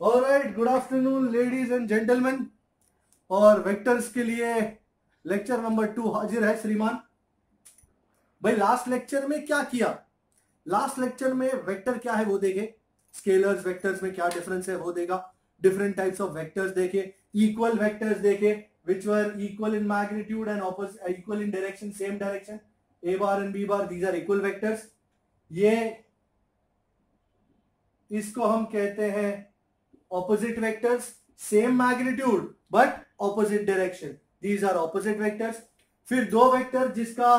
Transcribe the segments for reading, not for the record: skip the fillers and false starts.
Alright, good afternoon ladies and gentleman. और vectors के लिए लेक्चर नंबर 2 हाजिर है श्रीमान। भाई लास्ट लेक्चर में क्या किया? लास्ट लेक्चर में वेक्टर क्या है वो देखे, स्केलर्स वेक्टर्स में क्या डिफरेंस है वो देखा, डिफरेंट टाइप्स ऑफ वेक्टर्स देखे, इक्वल वेक्टर्स देखे which were equal in magnitude and opposite equal in direction, same direction, a bar and b bar, these are equal vectors। ये इसको हम कहते हैं opposite vectors, same magnitude but opposite direction, these are opposite vectors। फिर दो vector जिसका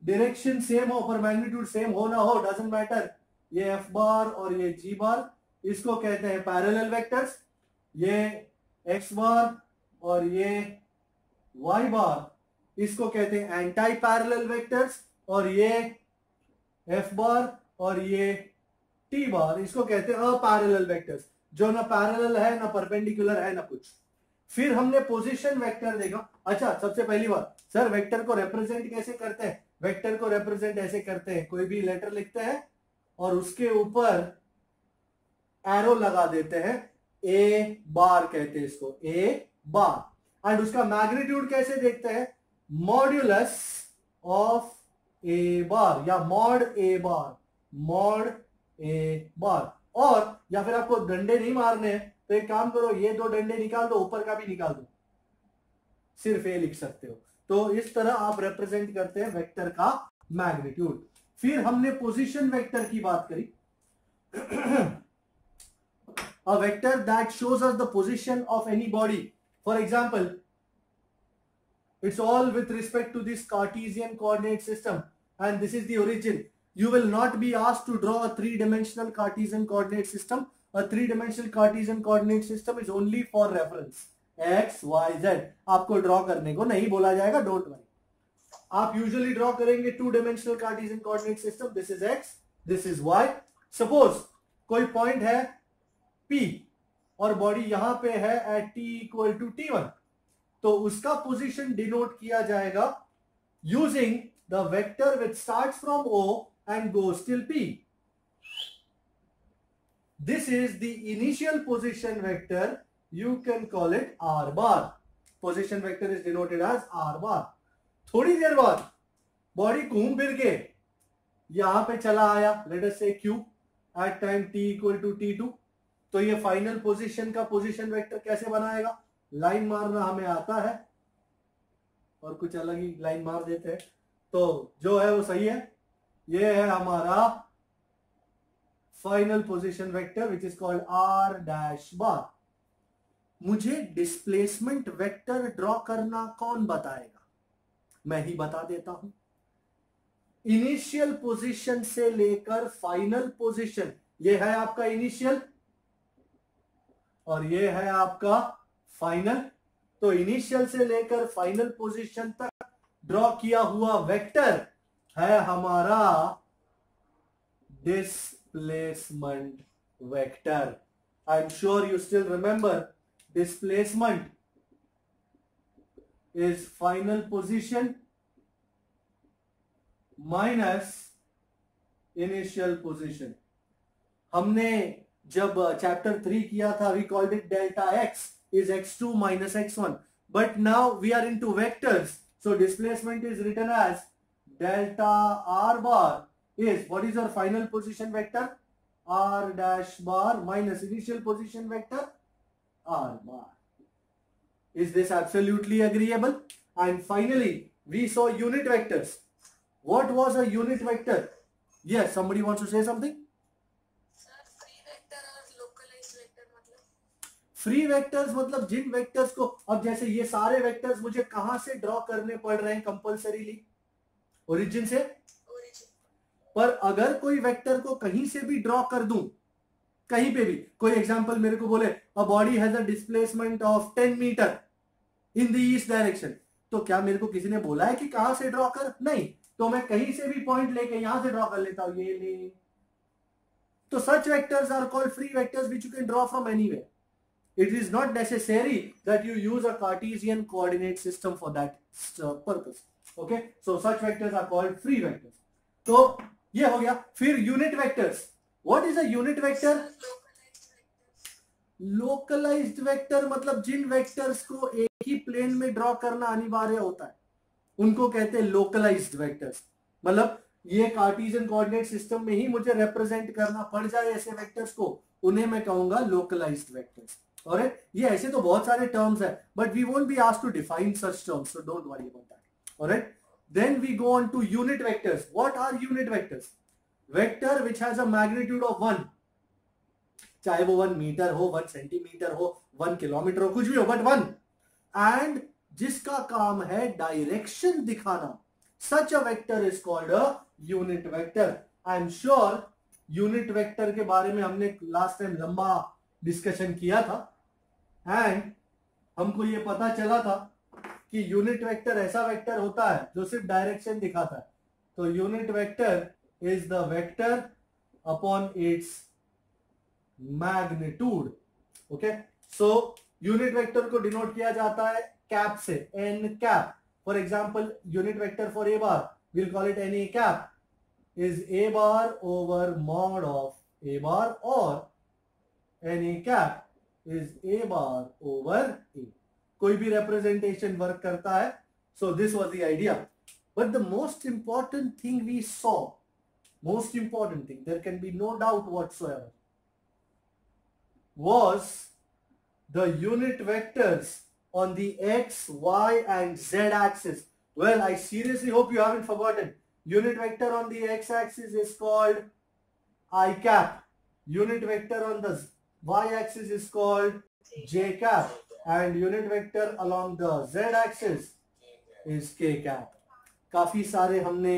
direction same हो पर मैग्नीट्यूड सेम हो ना हो, डजंट मैटर, ये एफ बार और ये जी बार, इसको कहते हैं पैरेलल वेक्टर्स। ये एक्स बार और ये वाई बार, इसको कहते हैं एंटी पैरेलल वेक्टर्स। और ये एफ बार और ये टी बार, इसको कहते हैं अपैरेलल वेक्टर्स, जो ना पैरेलल है ना परपेंडिकुलर है ना कुछ। फिर हमने पोजीशन वेक्टर देखा। अच्छा, सबसे पहली बात, सर वेक्टर को रिप्रेजेंट कैसे करते हैं? वेक्टर को रिप्रेजेंट ऐसे करते हैं, कोई भी लेटर लिखते हैं और उसके ऊपर एरो लगा देते हैं, ए बार कहते हैं इसको, ए बार। एंड उसका मैग्नीट्यूड कैसे देखते हैं? मॉड्यूलस ऑफ ए बार या मॉड ए बार, मॉड ए बार। और या फिर आपको डंडे नहीं मारने हैं तो एक काम करो, ये दो डंडे निकाल दो, ऊपर का भी निकाल दो, सिर्फ ए लिख सकते हो। तो इस तरह आप रिप्रेजेंट करते हैं वेक्टर का मैग्नीट्यूड। फिर हमने पोजीशन वेक्टर की बात करी। A vector that shows us the position of any body. For example, it's all with respect to this Cartesian coordinate system, and this is the origin. You will not be asked to draw a three-dimensional Cartesian coordinate system. A three-dimensional Cartesian coordinate system is only for reference. X, Y, Z. आपको draw करने को नहीं बोला जाएगा, don't worry. आप usually draw करेंगे two dimensional Cartesian coordinate system. This is X, this is Y. Suppose कोई point है P और बॉडी यहां पे है eight t equal to t1, तो उसका पोजीशन डिनोट किया जाएगा using the vector which starts from O and goes till P. This is the initial position vector. You can call it R bar. Position vector is denoted as R bar. थोड़ी देर बाद body घूम फिर के यहां पे चला आया, late us say Q at time t equal to t2, तो ये फाइनल पोजीशन का पोजीशन वेक्टर कैसे बनाएगा? लाइन मारना हमें आता है और कुछ अलग ही लाइन मार देते हैं, तो जो है वो सही है। ये है हमारा final position vector which is called R dash bar. मुझे डिस्प्लेसमेंट वेक्टर ड्रॉ करना कौन बताएगा? मैं ही बता देता हूं। इनिशियल पोजीशन से लेकर फाइनल पोजीशन, ये है आपका इनिशियल और ये है आपका फाइनल। तो इनिशियल से लेकर फाइनल पोजीशन तक ड्रॉ किया हुआ वेक्टर है हमारा displacement vector. I am sure you still remember, displacement is final position minus initial position. हमने जब चैप्टर 3 किया था, we called it delta X is x2 minus x1, but now we are into vectors, so displacement is written as delta r bar is, what is our final position vector? R dash bar minus initial position vector r bar. Is this absolutely agreeable? And finally we saw unit vectors. What was a unit vector? Yes, somebody wants to say something? Free vectors मतलब जिन vectors को, अब जैसे ये सारे vectors मुझे कहां से ड्रॉ करने पड़ रहे हैं कंपल्सरीली? ओरिजिन से। पर अगर कोई वेक्टर को कहीं से भी ड्रॉ कर दूं, कहीं पे भी, कोई एग्जांपल मेरे को बोले a body has a displacement of 10 metre in the east direction, तो क्या मेरे को किसी ने बोला है कि कहां से ड्रॉ कर? नहीं, तो मैं कहीं से भी पॉइंट लेके यहां से ड्रॉ कर लेता हूं, ये ले। तो such vectors are called free vectors which you can draw from anywhere. It is not necessary that you use a Cartesian coordinate system for that purpose. Okay, so such vectors are called free vectors. तो ये हो गया. फिर unit vectors. What is a unit vector? Localised vector मतलब जिन vectors को एक ही plane में ड्रॉ करना अनिवार्य होता है उनको कहते हैं लोकलाइज्ड वेक्टर्स। मतलब ये कार्टेशियन कोऑर्डिनेट सिस्टम में ही मुझे रिप्रेजेंट करना पड़ जाए ऐसे वेक्टर्स को, उन्हें मैं कहूंगा लोकलाइज्ड वेक्टर्स। ऑलराइट, ये ऐसे तो बहुत सारे टर्म्स है but we won't be asked to define such terms, so don't worry about that. Alright, then we go on to unit vectors. What are unit vectors? Vector which has a magnitude of 1, चाहे वो 1 metre हो, 1 centimetre हो, 1 kilometre हो, कुछ भी हो but 1, and जिसका काम है डायरेक्शन दिखाना। Such a vector is called a unit vector. I am sure unit vector के बारे में हमने लास्ट टाइम लंबा डिस्कशन किया था एंड हमको ये पता चला था कि यूनिट वेक्टर ऐसा वेक्टर होता है जो सिर्फ डायरेक्शन दिखाता है। तो unit vector is the vector upon its magnitude. Okay, so unit vector को डिनोट किया जाता है कैप से, N cap. For example unit vector for A bar we'll call it any cap is a bar over mod of a bar, or any cap is a bar over a. कोई भी representation work करता है. So this was the idea. But the most important thing we saw, most important thing, there can be no doubt whatsoever, was the unit vectors on the x, y and z axis. Well, I seriously hope you haven't forgotten. Unit vector on the x-axis is called I cap. Unit vector on the y-axis is called j cap. And unit vector along the z-axis is k cap. काफी सारे हमने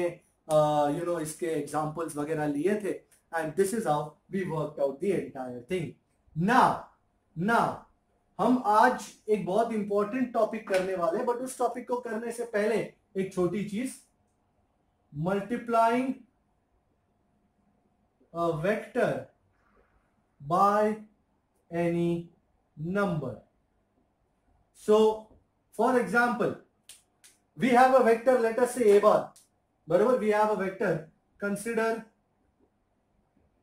इसके examples वगैरह लिए थे. And this is how we worked out the entire thing. Now, हम आज एक बहुत इंपॉर्टेंट टॉपिक करने वाले, बट उस टॉपिक को करने से पहले एक छोटी चीज, multiplying a vector by any number. So for example we have a vector, let us say a bar, बराबर, we have a vector, consider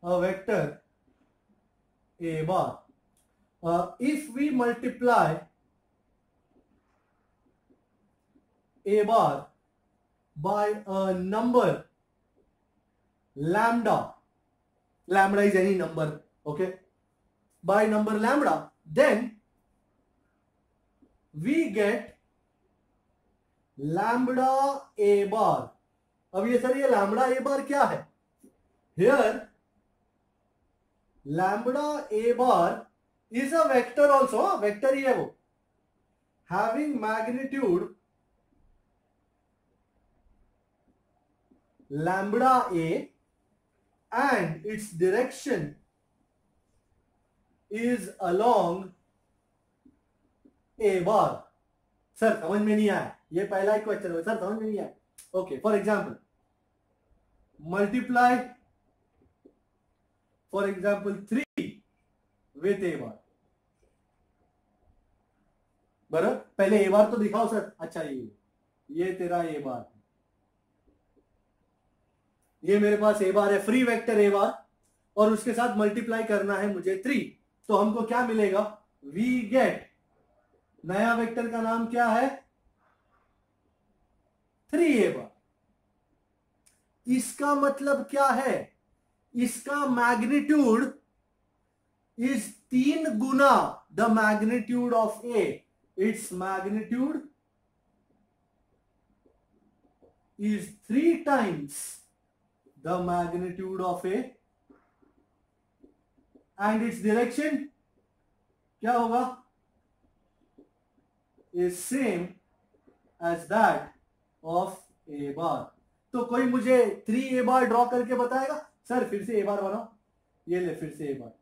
a vector a bar. If we multiply a bar by a number lambda is any number, okay, by number lambda, then we get lambda a bar. अब ये sir, ये lambda a bar क्या है? Here lambda a bar is a vector also, vector ही है वो, having magnitude lambda a and its direction is along a bar. Sir समझ में नहीं आया, ये पहला ही क्वेश्चन है सर, समझ में नहीं आया. Okay, for example multiply for example 3 with A bar. बराबर, पहले ए बार तो दिखाओ सर. अच्छा, ये तेरा ए बार, ये मेरे पास ए बार है, फ्री वेक्टर ए बार, और उसके साथ मल्टीप्लाई करना है मुझे 3. तो हमको क्या मिलेगा? वी गेट, नया वेक्टर का नाम क्या है? 3a बार. इसका मतलब क्या है? इसका magnitude is 3 Guna the magnitude of a. Its magnitude is 3 times the magnitude of a, and its direction क्या होगा? Is same as that of a bar. तो कोई मुझे 3a बार ड्रॉ करके बताएगा? सर फिर से a बार बनाओ, ये ले फिर से a बार.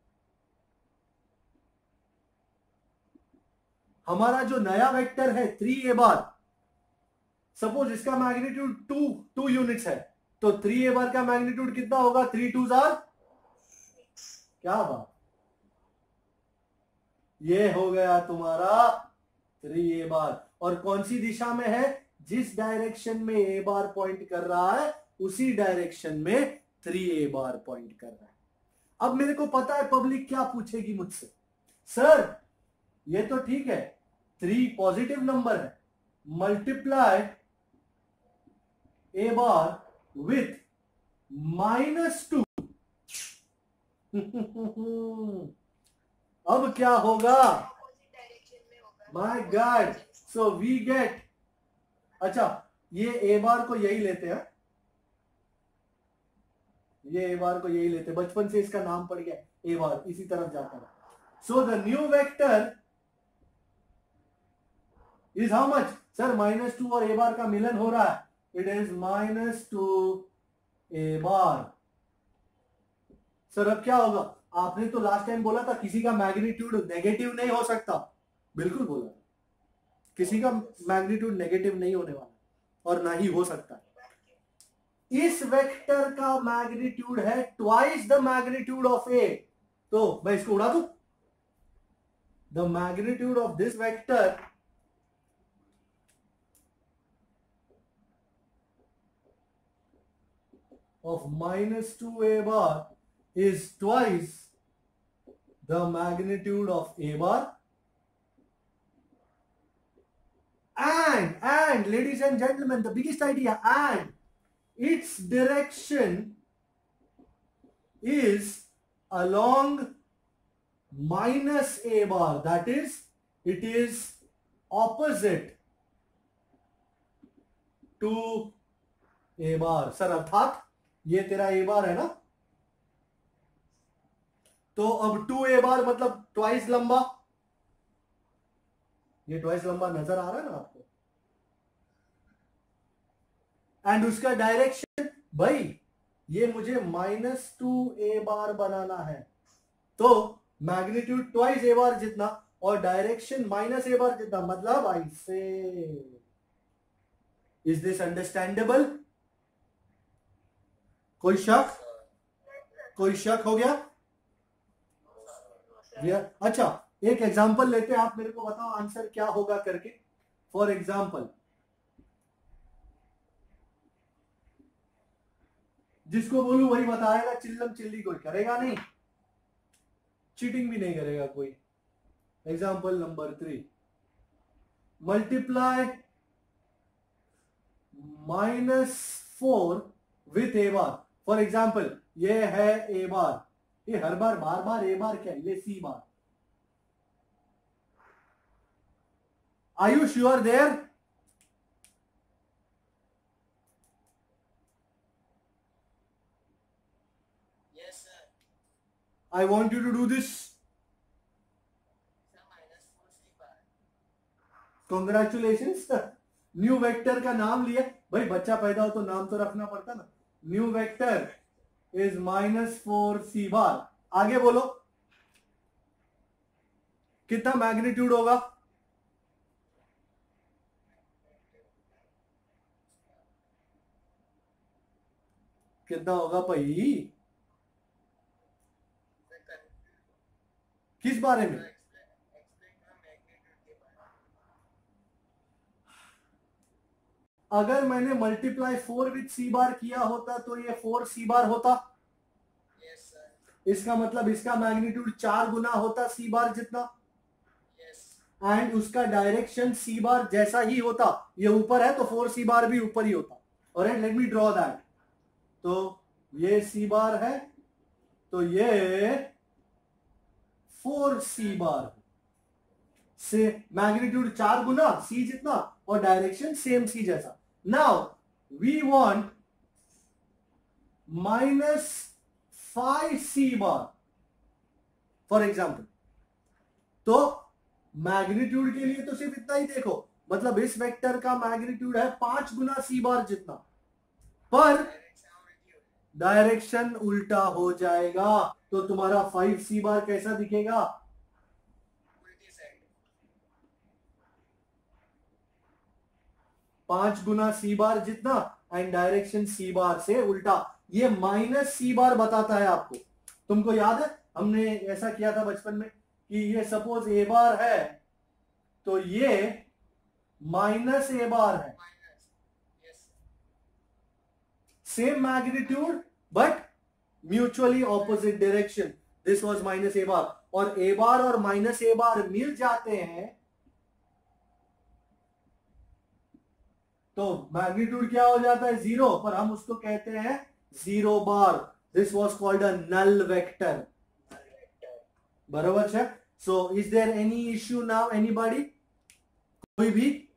हमारा जो नया वेक्टर है 3a बार, सपोज इसका मैग्नीट्यूड 2 यूनिट्स है, तो 3a बार का मैग्नीट्यूड कितना होगा? 3 2s आर, क्या बात, ये हो गया तुम्हारा 3a बार. और कौन सी दिशा में है? जिस डायरेक्शन में a बार पॉइंट कर रहा है उसी डायरेक्शन में 3a बार पॉइंट कर रहा है. अब मेरे को पता है पब्लिक क्या पूछेगी मुझसे. सर ये तो ठीक है, 3 पॉजिटिव नंबर है, मल्टीप्लाई ए बार विथ -2 अब क्या होगा? My God, so we get, अच्छा ये ए बार को यही लेते हैं, ये ए बार को यही लेते हैं, बचपन से इसका नाम पड़ गया ए बार, इसी तरफ जाता है. So the new vector is how much? Sir -2 और ए बार का मिलन हो रहा है, it is -2 A bar. Sir अब क्या होगा? आपने तो लास्ट टाइम बोला था किसी का मैग्नीट्यूड नेगेटिव नहीं हो सकता. बिल्कुल बोला, किसी का मैग्नीट्यूड नेगेटिव नहीं होने वाला और ना ही हो सकता. इस वेक्टर का मैग्नीट्यूड है ट्वाइस द मैग्नीट्यूड ऑफ ए. तो मैं इसको उड़ा दूं, the magnitude of this vector of -2a bar is twice the magnitude of a bar, and ladies and gentlemen, the biggest idea, and its direction is along -a bar, that is it is opposite to a bar. Sir अर्थात ये तेरा ए बार है ना, तो अब 2a बार मतलब twice लंबा, ये ट्वाइस लंबा नजर आ रहा है ना आपको, एंड उसका डायरेक्शन, भाई ये मुझे -2a बार बनाना है, तो मैग्नीट्यूड ट्वाइस ए बार जितना और डायरेक्शन -a बार जितना, मतलब ऐसे. Is this understandable? कोई शक? कोई शक हो गया? अच्छा एक एग्जांपल लेते हैं, आप मेरे को बताओ आंसर क्या होगा करके. फॉर एग्जांपल, जिसको बोलूं वही बताएगा, चिल्लम चिल्ली कोई करेगा नहीं, चीटिंग भी नहीं करेगा कोई. Example number 3, multiply -4 with A bar. For example ये है ए बार, ये हर बार बार बार ए बार क्या, ये C bar. Are you sure there? Yes, sir. I want you to do this. Sir, -4c bar. Congratulations. New vector का नाम लिया भाई, बच्चा पैदा हो तो नाम तो रखना पड़ता ना. न्यू वेक्टर इज -4c बार. आगे बोलो कितना मैग्नीट्यूड होगा? कितना होगा भाई? किस बारे में? अगर मैंने मल्टीप्लाई 4 विथ सी बार किया होता तो ये 4c बार होता. Yes, sir. इसका मतलब इसका मैग्नीट्यूड 4 गुना होता सी बार जितना, Yes. एंड उसका डायरेक्शन सी बार जैसा ही होता. ये ऊपर है तो 4c बार भी ऊपर ही होता. Alright, late me draw that. तो ये सी बार है, तो ये 4c बार से मैग्नीट्यूड 4 गुना सी जितना और डायरेक्शन सेम सी जैसा. Now we want -5c bar for example. तो मैग्नीट्यूड के लिए तो सिर्फ इतना ही देखो, मतलब इस वेक्टर का मैग्नीट्यूड है 5 गुना सी बार जितना, पर डायरेक्शन उल्टा हो जाएगा. तो तुम्हारा 5c बार कैसा दिखेगा? उल्टी साइड. 5 गुना सी बार जितना एंड डायरेक्शन सी बार से उल्टा. ये -c बार बताता है आपको. तुमको याद है हमने ऐसा किया था बचपन में कि ये सपोज ए बार है तो ये -a बार है. Minus. Yes. Same magnitude but mutually opposite direction. This was minus A bar, और ए बार और माइनस ए बार मिल जाते हैं तो मैग्नीट्यूड क्या हो जाता है, जीरो, पर हम उसको कहते हैं zero bar. This was called a null vector. बराबर है. So is there any issue now, anybody, कोई भी?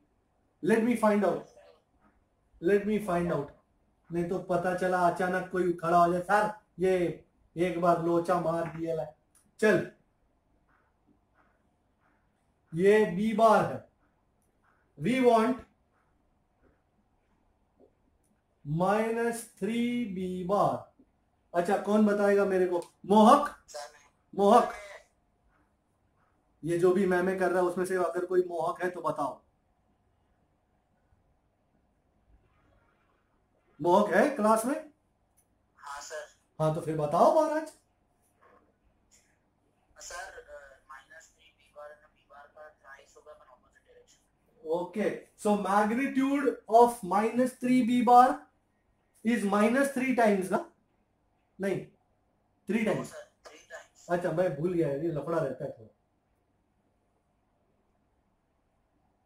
Let me find out, let me find out. नहीं तो पता चला अचानक कोई खड़ा हो जाए, सर ये एक बार लोचा मार दिया. चल, ये बी बार है. वी वांट -3b बार. अच्छा, कौन बताएगा मेरे को? मोहक, मोहक, ये जो भी मैंने कर रहा है उसमें से अगर कोई मोहक है तो बताओ. मोहक है क्लास में? हाँ सर. हाँ तो फिर बताओ महाराज. Sir -3b bar and b bar का थ्राइस होगा अपन opposite direction. Okay, so magnitude of -3b bar is -3 times ना? नहीं, 3 टाइम्स. Sir 3 times. अच्छा, मैं भूल गया, ये लफड़ा रहता है थोड़ा.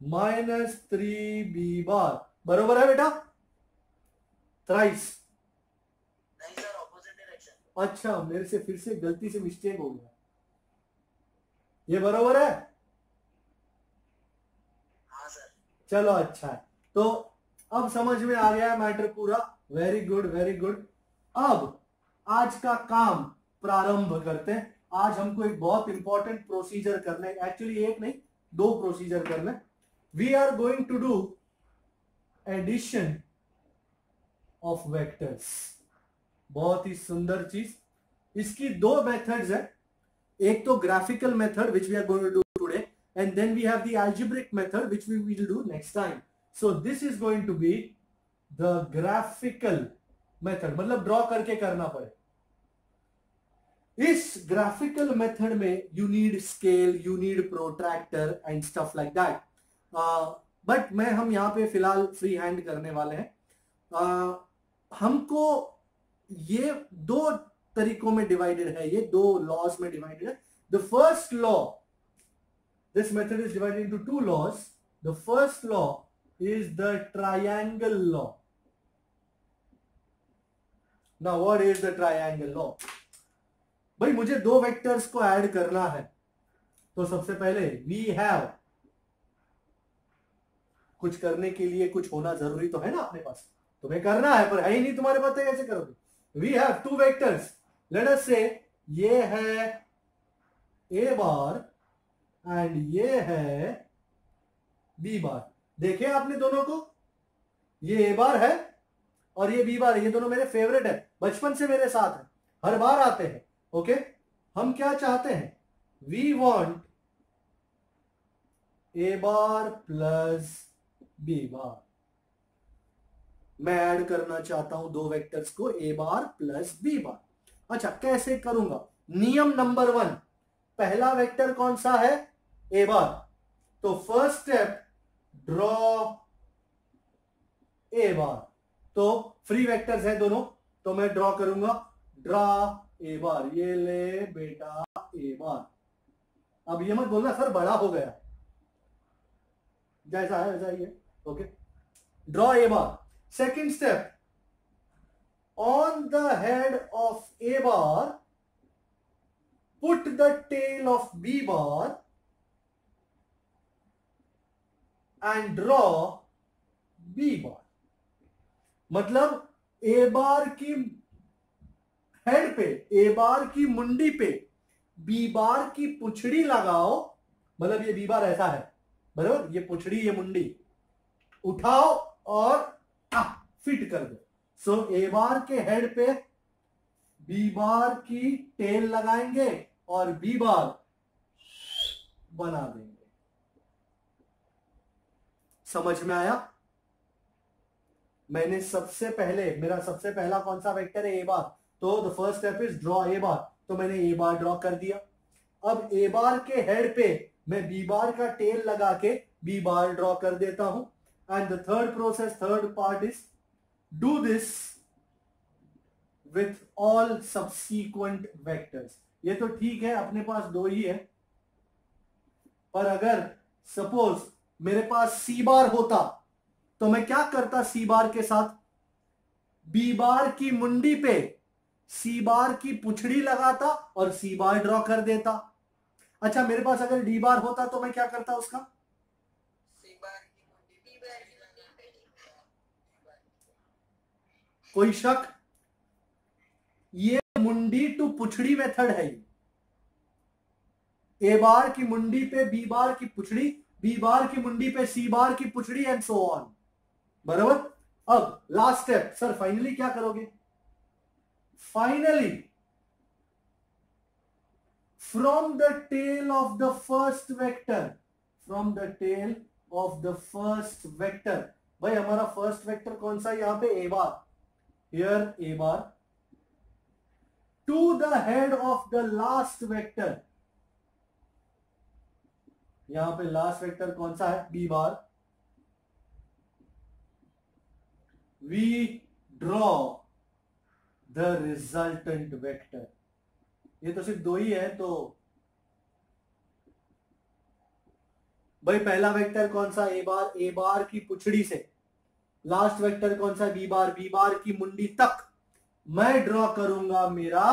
-3b बार बरोबर है बेटा? थ्राइस. नहीं सर, ऑपोजिट डायरेक्शन. अच्छा, मेरे से फिर से गलती से मिस्टेक हो गया. ये बरोबर है? हाँ सर. चलो अच्छा है. तो अब समझ में आ गया है मैटर पूरा. Very good, very good. अब आज का काम प्रारंभ करते हैं. आज हमको एक बहुत इंपॉर्टेंट प्रोसीजर करना है. एक्चुअली एक नहीं, 2 प्रोसीजर करना है. We are going to do addition of vectors. बहुत ही सुंदर चीज. इसकी 2 मेथड्स है. एक तो graphical method which we are going to do today, and then we have the algebraic method which we will do next time. So this is going to be the graphical method, मतलब draw करके करना पड़े. इस graphical method में you need scale, you need protractor and stuff like that. But हम यहाँ पे फिलहाल फ्री हैंड करने वाले हैं. हमको ये 2 तरीकों में डिवाइडेड है, ये 2 लॉज में डिवाइडेड है. The first law, this method is divided into 2 laws. The first law is the triangle law. Now what is the triangle law? भाई मुझे 2 वेक्टर्स को ऐड करना है, तो सबसे पहले we have, कुछ करने के लिए कुछ होना जरूरी तो है ना अपने पास. तुम्हें करना है पर है ही नहीं तुम्हारे पास, तो कैसे करोगे? We have 2 vectors. Let us say ये है a बार एंड ये है बी बार. देखे आपने दोनों को? ये ए बार है और ये बी बार है. ये दोनों मेरे फेवरेट है, बचपन से मेरे साथ है, हर बार आते हैं. ओके, हम क्या चाहते हैं? We want A bar plus B bar. मैं ऐड करना चाहता हूं 2 वेक्टर्स को, ए बार प्लस बी बार. अच्छा, कैसे करूंगा? नियम नंबर 1, पहला वेक्टर कौन सा है? A bar. तो first step, draw A bar. तो फ्री वेक्टर्स हैं दोनों, तो मैं ड्रॉ करूंगा. ड्रॉ ए बार. ये ले बेटा ए बार. अब ये मत बोलना सर बड़ा हो गया, जैसा है वैसा ही है. Okay, draw A bar. Second step, on the head of A bar put the tail of B bar and draw B bar. मतलब ए बार की हेड पे, ए बार की मुंडी पे बी बार की पुछड़ी लगाओ. मतलब ये बी बार ऐसा है, बराबर, ये पुछड़ी ये मुंडी उठाओ और फिट कर दो. सो ए बार के हेड पे बी बार की टेल लगाएंगे और बी बार बना देंगे. समझ में आया? मैंने सबसे पहले, मेरा सबसे पहला कौन सा वेक्टर है? A bar. तो the first step is draw A bar. तो मैंने ए बार ड्रॉ कर दिया. अब ए बार के हेड पे मैं बी बार का टेल लगा के बी बार ड्रॉ कर देता हूं. And the third process, third part is do this with all subsequent vectors. ये तो ठीक है, अपने पास दो ही है, पर अगर सपोज मेरे पास सी बार होता तो मैं क्या करता सी बार के साथ? बी बार की मुंडी पे सी बार की पुछड़ी लगाता और सी बार ड्रॉ कर देता। अच्छा, मेरे पास अगर डी बार होता तो मैं क्या करता उसका? कोई शक? ये मुंडी टू पुछड़ी मेथड है। ए बार की मुंडी पे बी बार की पुछड़ी, बी बार की मुंडी पे सी बार की पुछड़ी एंड सो ऑन। बराबर। अब लास्ट स्टेप, सर फाइनली क्या करोगे? Finally from the tail of the first vector, from the tail of the first vector, भाई हमारा फर्स्ट वेक्टर कौन सा? यहां पे A bar, here A bar, to the head of the last vector, यहां पे लास्ट वेक्टर कौन सा है? B bar. We draw the resultant vector. ये तो सिर्फ दो ही है, तो भाई पहला वेक्टर कौन सा? ए बार। ए बार की पुछड़ी से लास्ट वेक्टर कौन सा? B bar. बी बार की मुंडी तक मैं ड्रॉ करूंगा मेरा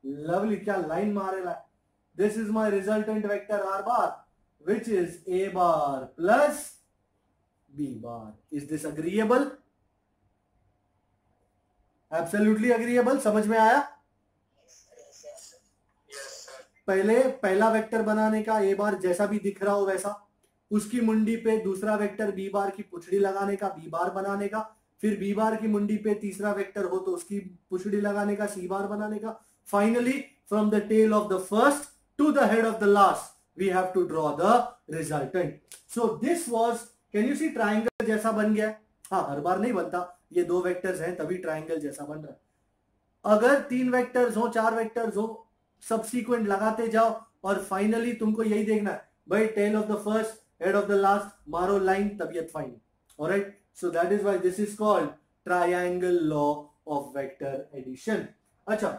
लवली, क्या लाइन मारेला। This is my resultant vector R bar which is a bar plus b bar. Is this agreeable? Absolutely agreeable. समझ में आया? पहले पहला वेक्टर बनाने का ए बार जैसा भी दिख रहा हो वैसा, उसकी मुंडी पे दूसरा वेक्टर बी बार की पुछड़ी लगाने का, बी बार बनाने का, फिर बी बार की मुंडी पे तीसरा वेक्टर हो तो उसकी पुछड़ी लगाने का, सी बार बनाने का। Finally from the tail of the first to the head of the last we have to draw the resultant. So this was, can you see triangle जैसा बन गया? हाँ, हर बार नहीं बनता, ये दो वेक्टर्स हैं तभी ट्राइंगल जैसा बन रहा है। अगर तीन वेक्टर्स हो, चार वेक्टर्स हो, सबसीक्वेंट लगाते जाओ और फाइनली तुमको यही देखना है भाई tail of the first, head of the last, मारो लाइन, तबियत fine. Alright, so that is why this is called triangle law of vector addition. अच्छा,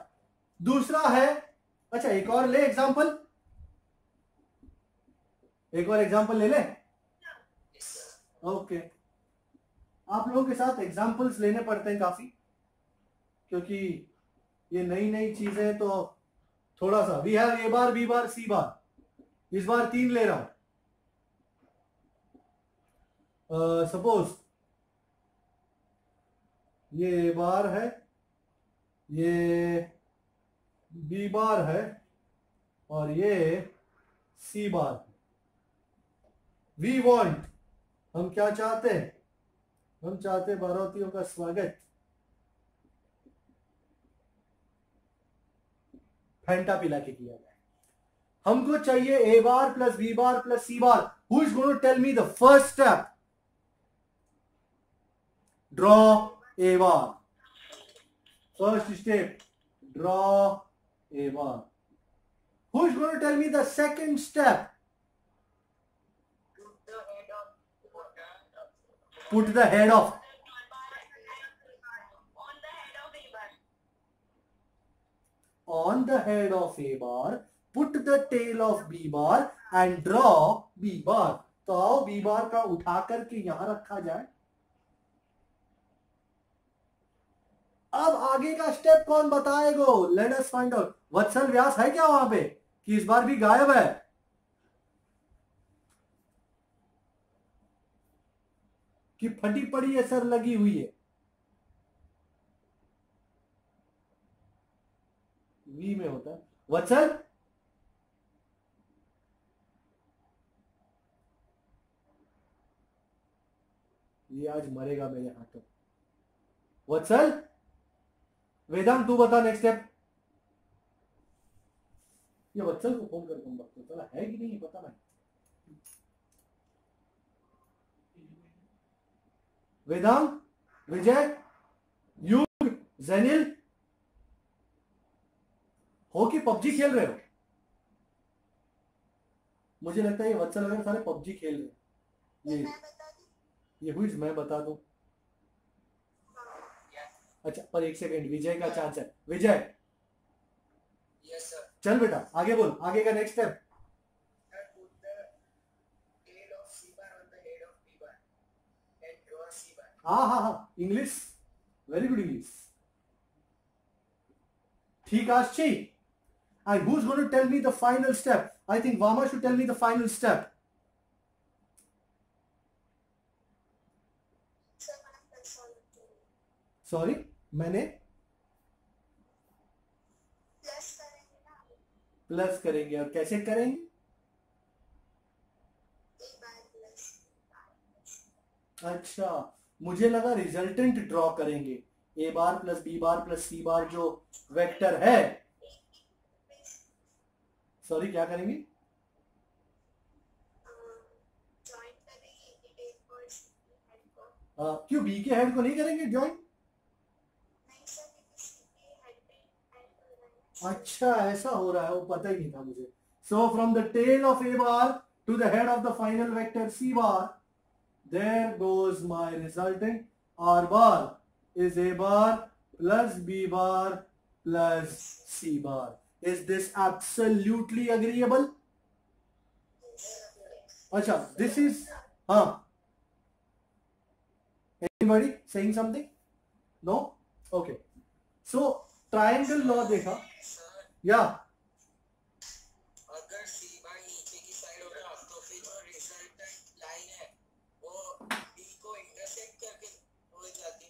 दूसरा है, अच्छा एक और ले एग्जांपल, एक और एग्जांपल ले ले। ओके, आप लोगों के साथ एग्जांपल्स लेने पड़ते हैं काफी, क्योंकि ये नई नई चीजें, तो थोड़ा सा we have A bar, B bar, C bar, इस बार तीन ले रहा हूं। सपोज ये ए बार है, ये बी बार है और ये सी बार है। वी वॉन्ट, हम क्या चाहते हैं? हम चाहते बारातियों का स्वागत फैंटा पिला के किया जाए। हमको चाहिए A bar plus B bar plus C bar. Who is going to tell me the first step? Draw A bar. First step, draw A bar. Who is going to tell me the second step? Put the head of, on the head of A bar, put the tail of B bar and draw B bar. तो आओ B bar का उठा करके यहां रखा जाए। अब आगे का स्टेप कौन बताएगा? Let us find out. वत्सल व्यास है क्या वहां पे कि इस बार भी गायब है? कि फटी पड़ी असर लगी हुई है? वी में होता है वत्सल। ये आज मरेगा मेरे हाथों। वत्सल, वेदांत तू बता नेक्स्ट स्टेप। ये वत्सल को फोन कर तुम बता, चला है कि नहीं पता नहीं। वेदांत, विजय, युग, जैनिल, हो कि पबजी खेल रहे हो? मुझे लगता है ये वत्सल अगर सारे पबजी खेल रहे हैं। ये हुई मैं बता दूं। अच्छा पर एक सेकंड, विजय का चांस है। विजय यस सर। चल बेटा आगे बोल, आगे का next step. Put the tail of C bar on the head of B bar and draw C bar. हाँ, इंग्लिश, वेरी गुड इंग्लिश। ठीक आशी, and who's going to tell me the final step? I think Vama should tell me the final step. Sorry, मैंने plus करेंगे, और कैसे करेंगे? अच्छा, मुझे लगा रिजल्टेंट ड्रॉ करेंगे। ए bar plus B bar plus C बार जो वेक्टर है। सॉरी क्या करेंगे? क्यों बी के हेड को नहीं करेंगे ज्वाइन? अच्छा ऐसा हो रहा है, वो पता ही नहीं था मुझे। So from the tail of A bar to the head of the final vector C bar, there goes my resultant. R bar is A bar plus B bar plus C bar. Is this absolutely agreeable? Acha, this is anybody saying something? No? Okay. So triangle law देखा? Yeah. अगर C बार नीचे की side होगा तो फिर जो resultant line है वो B को इंटरसेक्ट करके हो जाती।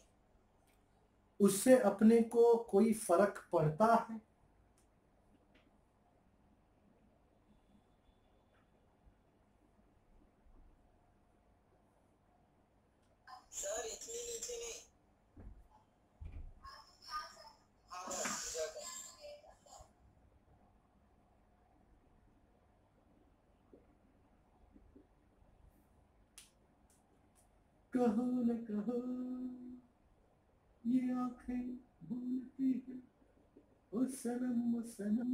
उससे अपने को कोई फर्क पड़ता है? सर इतनी नीचे नहीं। कहो न कहो ये आंखें भूलती है ओ सनम ओ सनम।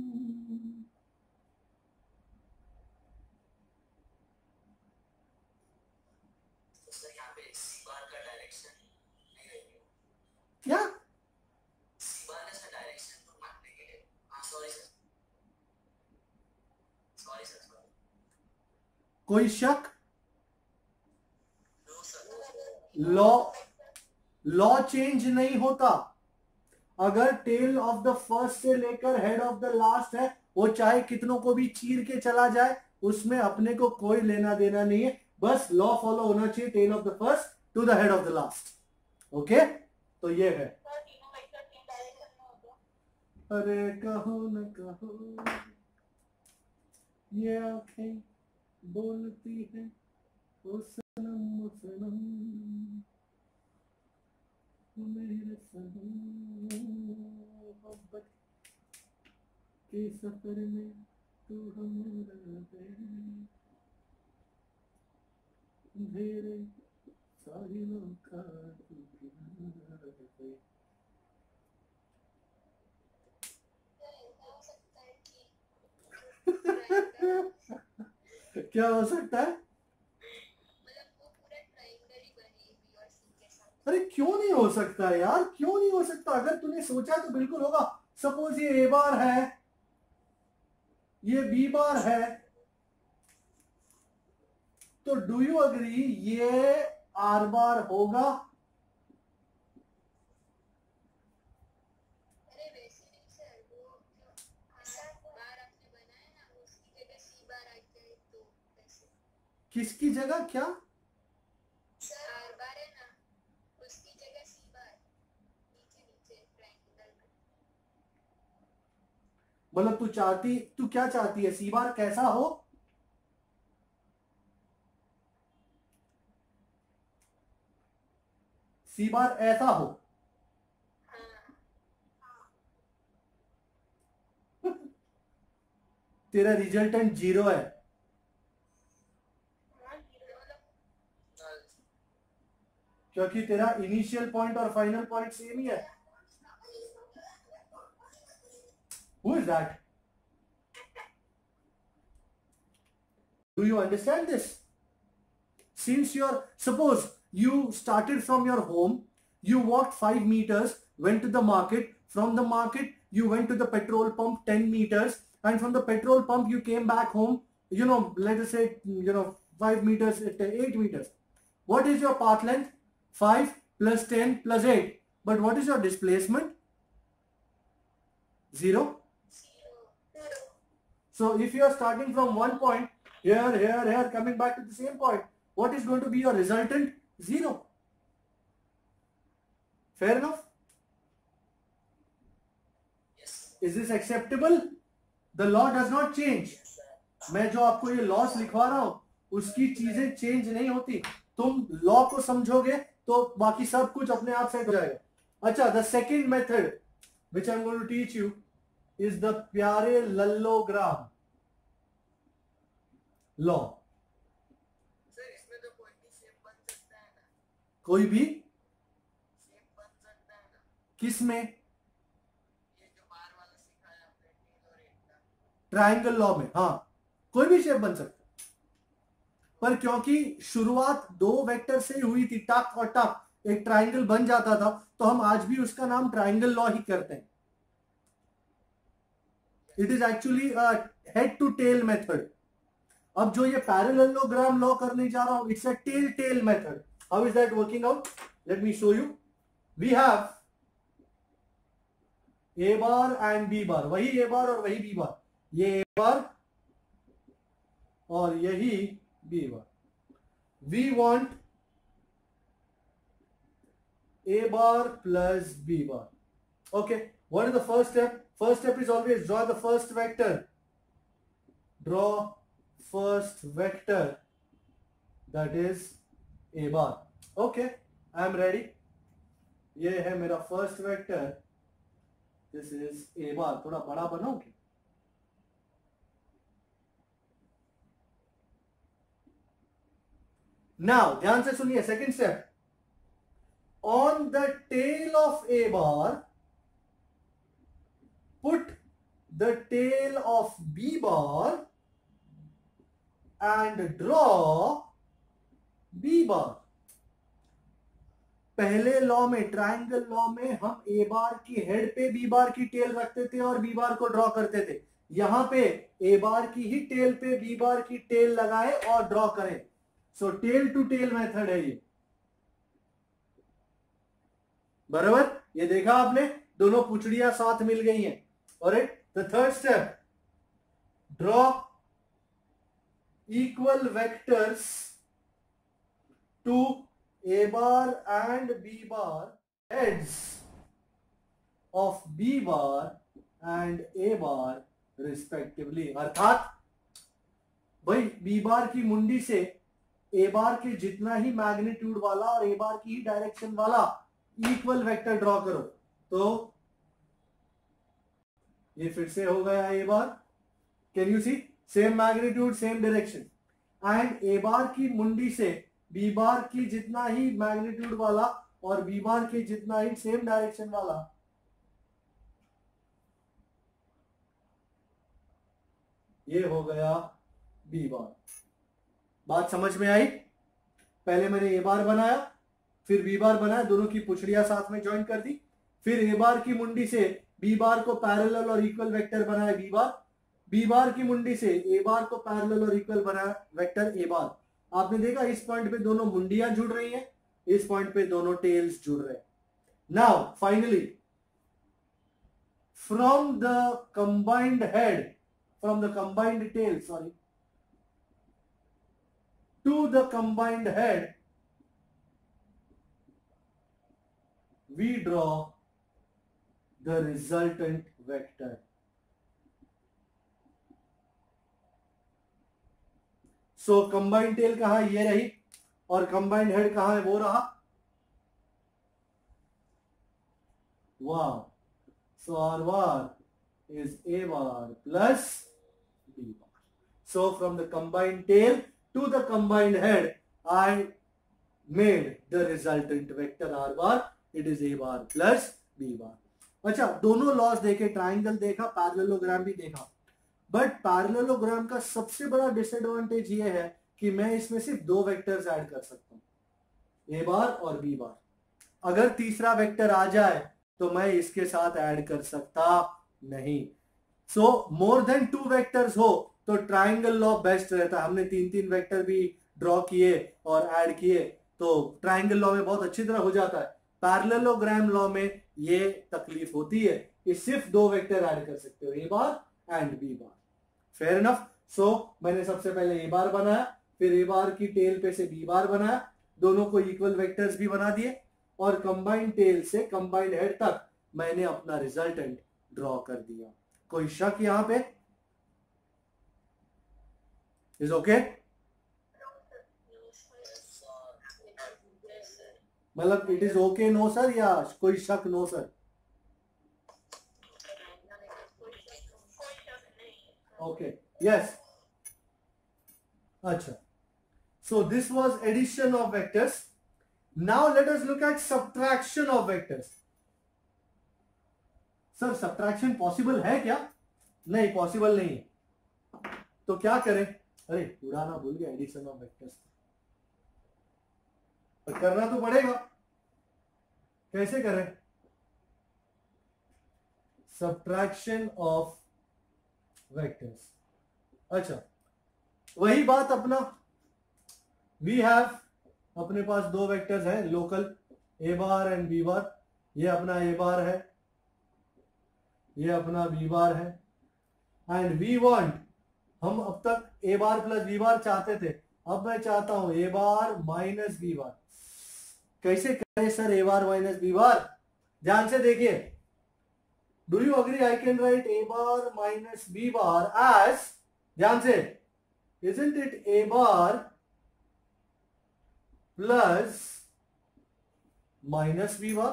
यहाँ पे C बार का डायरेक्शन नहीं रहेगी। क्या? C बार का डायरेक्शन तो negative. Sorry sir, sorry sir. कोई शक? No sir. लॉ चेंज नहीं होता। अगर टेल ऑफ द फर्स्ट से लेकर हेड ऑफ द लास्ट है, वो चाहे कितनों को भी चीर के चला जाए, उसमें अपने को कोई लेना देना नहीं है। बस लॉ फॉलो होना चाहिए, tail of the first to the head of the last. Okay, तो ये है। अरे कहो न कहो ये आंखें बोलती है ओ सनम ओ सनम मेरे सनम, मोहब्बत के सफर में तू हमारा है, अंधेरे साहिलों का तू किनारा है। क्या हो सकता है? अरे क्यों नहीं हो सकता यार, क्यों नहीं हो सकता? अगर तूने सोचा तो बिल्कुल होगा। सपोज ये ए बार है, ये बी बार है, तो डू यू अग्री ये आर बार होगा? किसकी जगह क्या? मतलब तू क्या चाहती है? सी बार कैसा हो? सी बार ऐसा हो? तेरा रिजल्टेंट 0 है क्योंकि तेरा इनिशियल पॉइंट और फाइनल पॉइंट सेम ही है। Who is that? Do you understand this? Since suppose you started from your home, you walked 5 meters, went to the market. From the market, you went to the petrol pump 10 meters. And from the petrol pump, you came back home, let us say, 5 meters, 8 meters. What is your path length? 5 plus 10 plus 8. But what is your displacement? 0. So if you are starting from one point, here, coming back to the same point, what is going to be your resultant? 0. Fair enough? Yes. Is this acceptable? The law does not change. Yes, sir. मैं जो आपको ये loss लिखवा रहा हूं उसकी चीजें change नहीं होती. तुम लॉ को समझोगे तो बाकी सब कुछ अपने आप सेट हो जाएगा. अच्छा, the second method which I am going to teach you is the parallelogram law. Sir इसमें तो कोई भी शेप बन सकता है ना. कोई भी शेप बन सकता है ना. किस में? ये जो बार वाला सिखाया आपने टेल और एट का. ट्रायंगल लॉ में. हाँ, कोई भी शेप बन सकता है. पर क्योंकि शुरुआत 2 वेक्टर से ही हुई थी, टक और टक एक ट्रायंगल बन जाता था, तो हम आज भी उसका नाम ट्रायंगल लॉ ही करते हैं. It is actually head to tail method. अब जो ये पैरेललोग्राम लॉ करने जा रहा हूं, it's a tail tail method. How is that working out? Let me show you. We have A bar and B bar. वही ए बार और वही बी बार. ये ए बार और यही B bar. We want a bar plus b bar. Okay, what is the first step? First step is always draw the first vector. Draw first vector, that is a bar. Okay, I am ready. ये है मेरा first vector. This is a bar. थोड़ा बड़ा बनाऊं क्या? Now ध्यान से सुनिए. Second step. On the tail of a bar, put the tail of b bar and draw b bar. पहले लॉ में, ट्रायंगल लॉ में, हम ए बार की हेड पे बी बार की टेल रखते थे और बी बार को ड्रॉ करते थे. यहां पे ए बार की ही टेल पे बी बार की टेल लगाए और ड्रॉ करें. So tail to tail method है ये. बराबर? ये देखा आपने, दोनों पुचड़ियां साथ मिल गई हैं. Alright, the third step, draw equal vectors to a bar and b bar, heads of b bar and a bar respectively. अर्थात भाई b बार की मुंडी से a बार के जितना ही मैग्नीट्यूड वाला और a बार की ही डायरेक्शन वाला इक्वल वेक्टर ड्रॉ करो. तो ये फिर से हो गया a bar. Can you see? Same magnitude, same direction. And a bar की मुंडी से बी बार की जितना ही मैग्नीट्यूड वाला और बी बार की जितना ही सेम डायरेक्शन वाला ये हो गया बी बार. बात समझ में आई? पहले मैंने ए बार बनाया, फिर बी बार बनाया, दोनों की पुछड़ियां साथ में ज्वाइन कर दी. फिर ए बार की मुंडी से बी बार को पैरेलल और इक्वल वेक्टर बनाया बी बार. बी बार की मुंडी से ए बार को पैरेलल और इक्वल बनाया वेक्टर ए बार. आपने देखा इस पॉइंट पे दोनों मुंडियां जुड़ रही हैं, इस पॉइंट पे दोनों टेल्स जुड़ रहे हैं. Now finally from the combined head, from the combined tail, sorry, to the combined head we draw the resultant vector. So combined tail कहां है? ये रही. और कंबाइंड हेड कहां है? वो रहा. वाह. So R bar is A bar plus B bar. So from the combined tail to the combined head I made the resultant vector R bar. It is A bar plus B bar. अच्छा, दोनों loss देखे, triangle देखा, parallelogram भी देखा. But parallelogram का सबसे बड़ा disadvantage ये है कि मैं इसमें सिर्फ 2 वेक्टर्स ऐड कर सकता हूं, ए बार और बी बार. अगर तीसरा वेक्टर आ जाए तो मैं इसके साथ ऐड कर सकता नहीं। सो मोर देन 2 वेक्टर्स हो तो ट्राइंगल लॉ बेस्ट रहता है। हमने 3-3 वेक्टर भी ड्रॉ किए और ऐड किए तो ट्राइंगल लॉ में बहुत अच्छी तरह हो जाता है। पैरेललोग्राम लॉ में ये तकलीफ होती है कि सिर्फ 2 वेक्टर ऐड कर सकते हो, A bar and B bar. Fair enough. So मैंने सबसे पहले ए बार बनाया, फिर ए बार की टेल पे से बी बार बनाया, दोनों को इक्वल वेक्टर्स भी बना दिए और कंबाइंड टेल से कंबाइंड हेड तक मैंने अपना रिजल्टेंट ड्रॉ कर दिया। कोई शक यहां पे? Is okay? मतलब it is okay no sir, या कोई शक नो सर? Okay yes. अच्छा, so this was addition of vectors. Now let us look at subtraction of vectors. Sir subtraction possible है क्या? नहीं, पॉसिबल नहीं है। तो क्या करें? अरे उड़ाना भूल गया एडिशन ऑफ वेक्टर्स, पर करना तो पड़ेगा। कैसे करें? Subtraction of vectors. अच्छा, वही बात अपना, वी हैव, अपने पास 2 वेक्टर्स हैं local, A bar and B bar. ये अपना ए बार है, ये अपना बी बार है, एंड वी वांट, हम अब तक ए बार प्लस बी बार चाहते थे, अब मैं चाहता हूं ए बार माइनस बी बार। कैसे करें sir A bar minus B bar? ध्यान से देखिए, do you agree I can write A bar minus B bar as, ध्यान से, isn't it a bar plus minus b bar?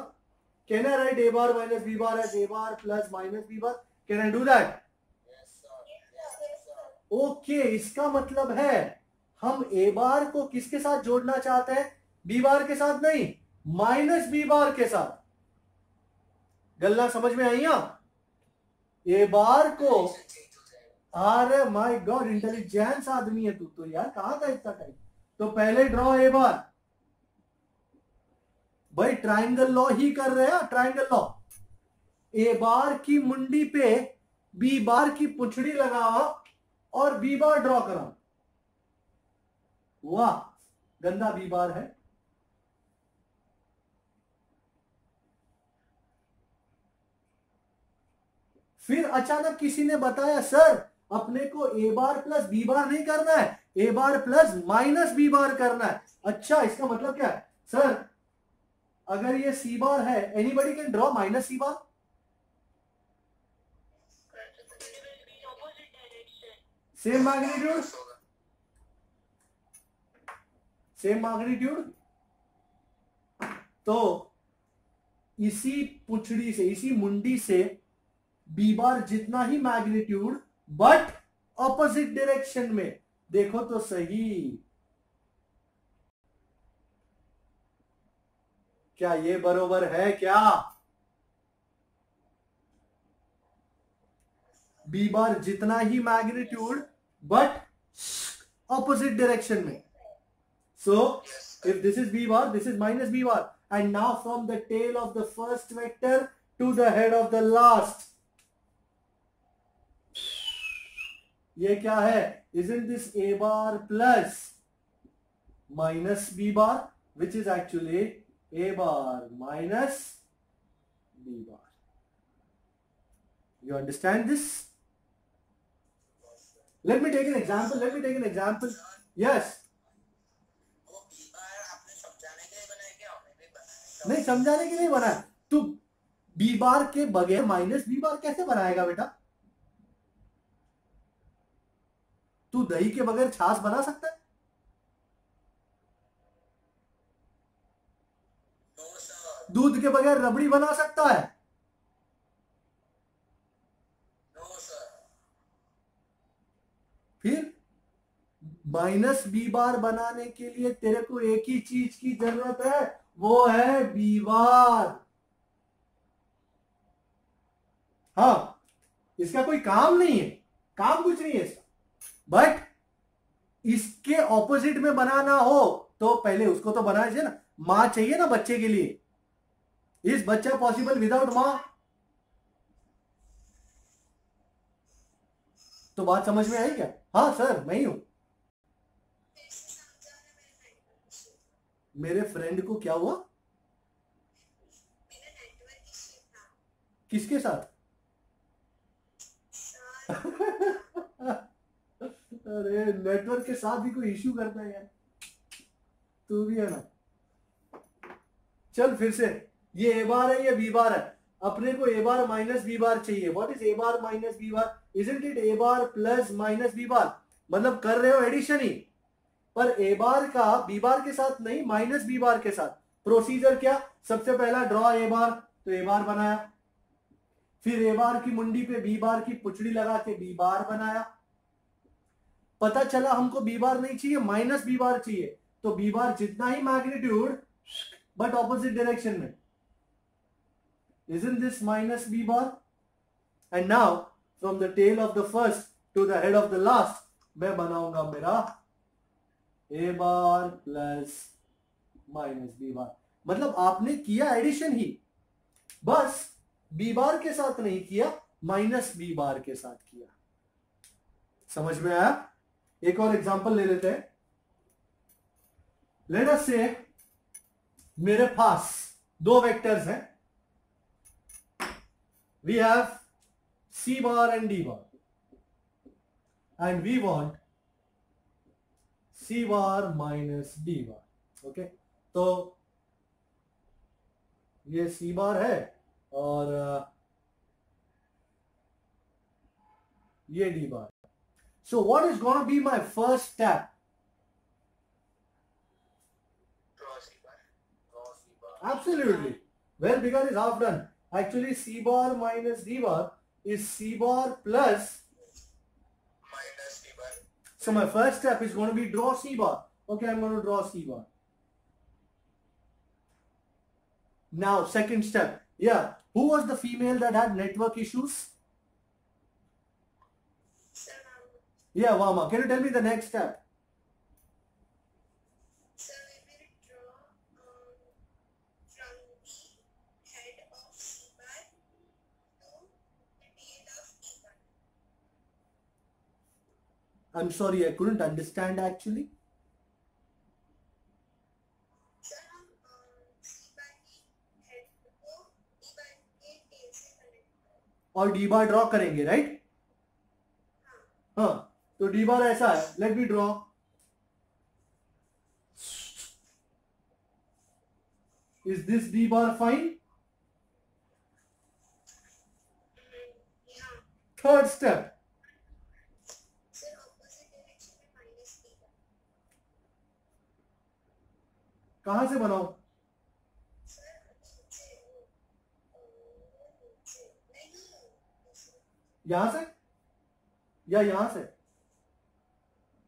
Can I write a bar minus b bar as a bar plus minus b bar? Can I do that? Yes, sir. Okay, इसका मतलब है हम a बार को किसके साथ जोड़ना चाहते हैं? b बार के साथ नहीं, माइनस b बार के साथ। गल्ला समझ में आई? a बार को, अरे माय गॉड इंटेलिजेंस आदमी है तू तो यार, कहां था इतना टाइम? तो पहले ड्रॉ ए बार, भाई ट्राइंगल लॉ ही कर रहे हैं, ट्राइंगल लॉ। ए बार की मुंडी पे बी बार की पुछड़ी लगाओ और बी बार ड्रॉ कराओ। वाह, गंदा बी बार है। फिर अचानक किसी ने बताया सर अपने को ए बार प्लस बी बार नहीं करना है, A bar plus minus B बार करना है। अच्छा, इसका मतलब क्या है? सर अगर ये सी बार है, anybody can draw minus C bar. Same magnitude, same magnitude. तो इसी पुछड़ी से, इसी मुंडी से बी बार जितना ही मैग्नीट्यूड, बट ऑपोजिट डायरेक्शन में। देखो तो सही, क्या ये बरोबर है क्या? बी बार जितना ही मैग्नीट्यूड बट ऑपोजिट डायरेक्शन में। So if this is B bar, this is minus B bar, and now from the tail of the first vector to the head of the last, ये क्या है? Isn't this a bar plus minus b bar, which is actually a bar minus b bar. You understand this? Let me take an example. Let me take an example. Yes. वो B bar आपने समझाने के लिए बनाया क्या? हमें भी बनाया। नहीं, समझाने के लिए बनाया। तू बी बार के बगैर माइनस बी बार कैसे बनाएगा बेटा? तू दही के बगैर छाछ बना सकता है? No, sir. दूध के बगैर रबड़ी बना सकता है? No, sir. फिर माइनस बी बार बनाने के लिए तेरे को एक ही चीज की जरूरत है, वो है बी बार। हाँ, इसका कोई काम नहीं है, काम कुछ नहीं है इसका, बट इसके ऑपोजिट में बनाना हो तो पहले उसको तो बनाना चाहिए ना। मां चाहिए ना बच्चे के लिए, इज बच्चा पॉसिबल विदाउट मां? तो बात समझ में आई क्या? हाँ सर मैं ही हूं। मेरे फ्रेंड को क्या हुआ? किसके साथ? अरे नेटवर्क के साथ भी कोई इश्यू करता है यार, तू भी है ना। चल फिर से, ये ए बार है, ये बी बार है। अपने को ए बार माइनस बी बार चाहिए। What is A bar minus B bar? Isn't it A bar plus minus B bar? मतलब कर रहे हो एडिशन ही, पर ए बार का बी बार के साथ नहीं, माइनस बी बार के साथ। प्रोसीजर क्या? सबसे पहला ड्रॉ ए बार, तो ए बार बनाया, फिर ए बार की मुंडी पे बी बार की पुचड़ी लगा के बी बार बनाया। पता चला हमको बी बार नहीं चाहिए, माइनस बी बार चाहिए, तो बी बार जितना ही मैग्नीट्यूड बट ऑपोजिट डायरेक्शन में। Isn't this minus b bar? And now from the tail of the first to the head of the last मैं बनाऊंगा मेरा a bar plus minus b bar। मतलब आपने किया addition ही, बस b बार के साथ नहीं किया, माइनस b बार के साथ किया। समझ में आया? एक और एग्जांपल ले लेते हैं। लेट अस से मेरे पास दो वेक्टर्स हैं, we have c bar and d bar, and we want c bar minus d bar। Okay, तो ये c bar है और ये d bar। So what is going to be my first step? Draw C bar. Absolutely, well because it's half done। Actually c bar minus d bar is c bar plus Minus D bar. so my first step is going to be draw c bar। okay, I'm going to draw c bar। now second step, yeah, who was the female that had network issues? Yeah, Vama, can you tell me the next step? So we will draw from the head of C bar to the tail of E bar. I'm sorry, I couldn't understand actually। Sir हम C bar की head को E bar के tail से connect करें। और d bar draw करेंगे, right? हाँ, तो d बार ऐसा है, let me draw. Is this d bar fine? यहाँ third step, sir opposite direction में minus D bar। कहां से बनाओ? सर नीचे नीचे नहीं यहां से या यहां से?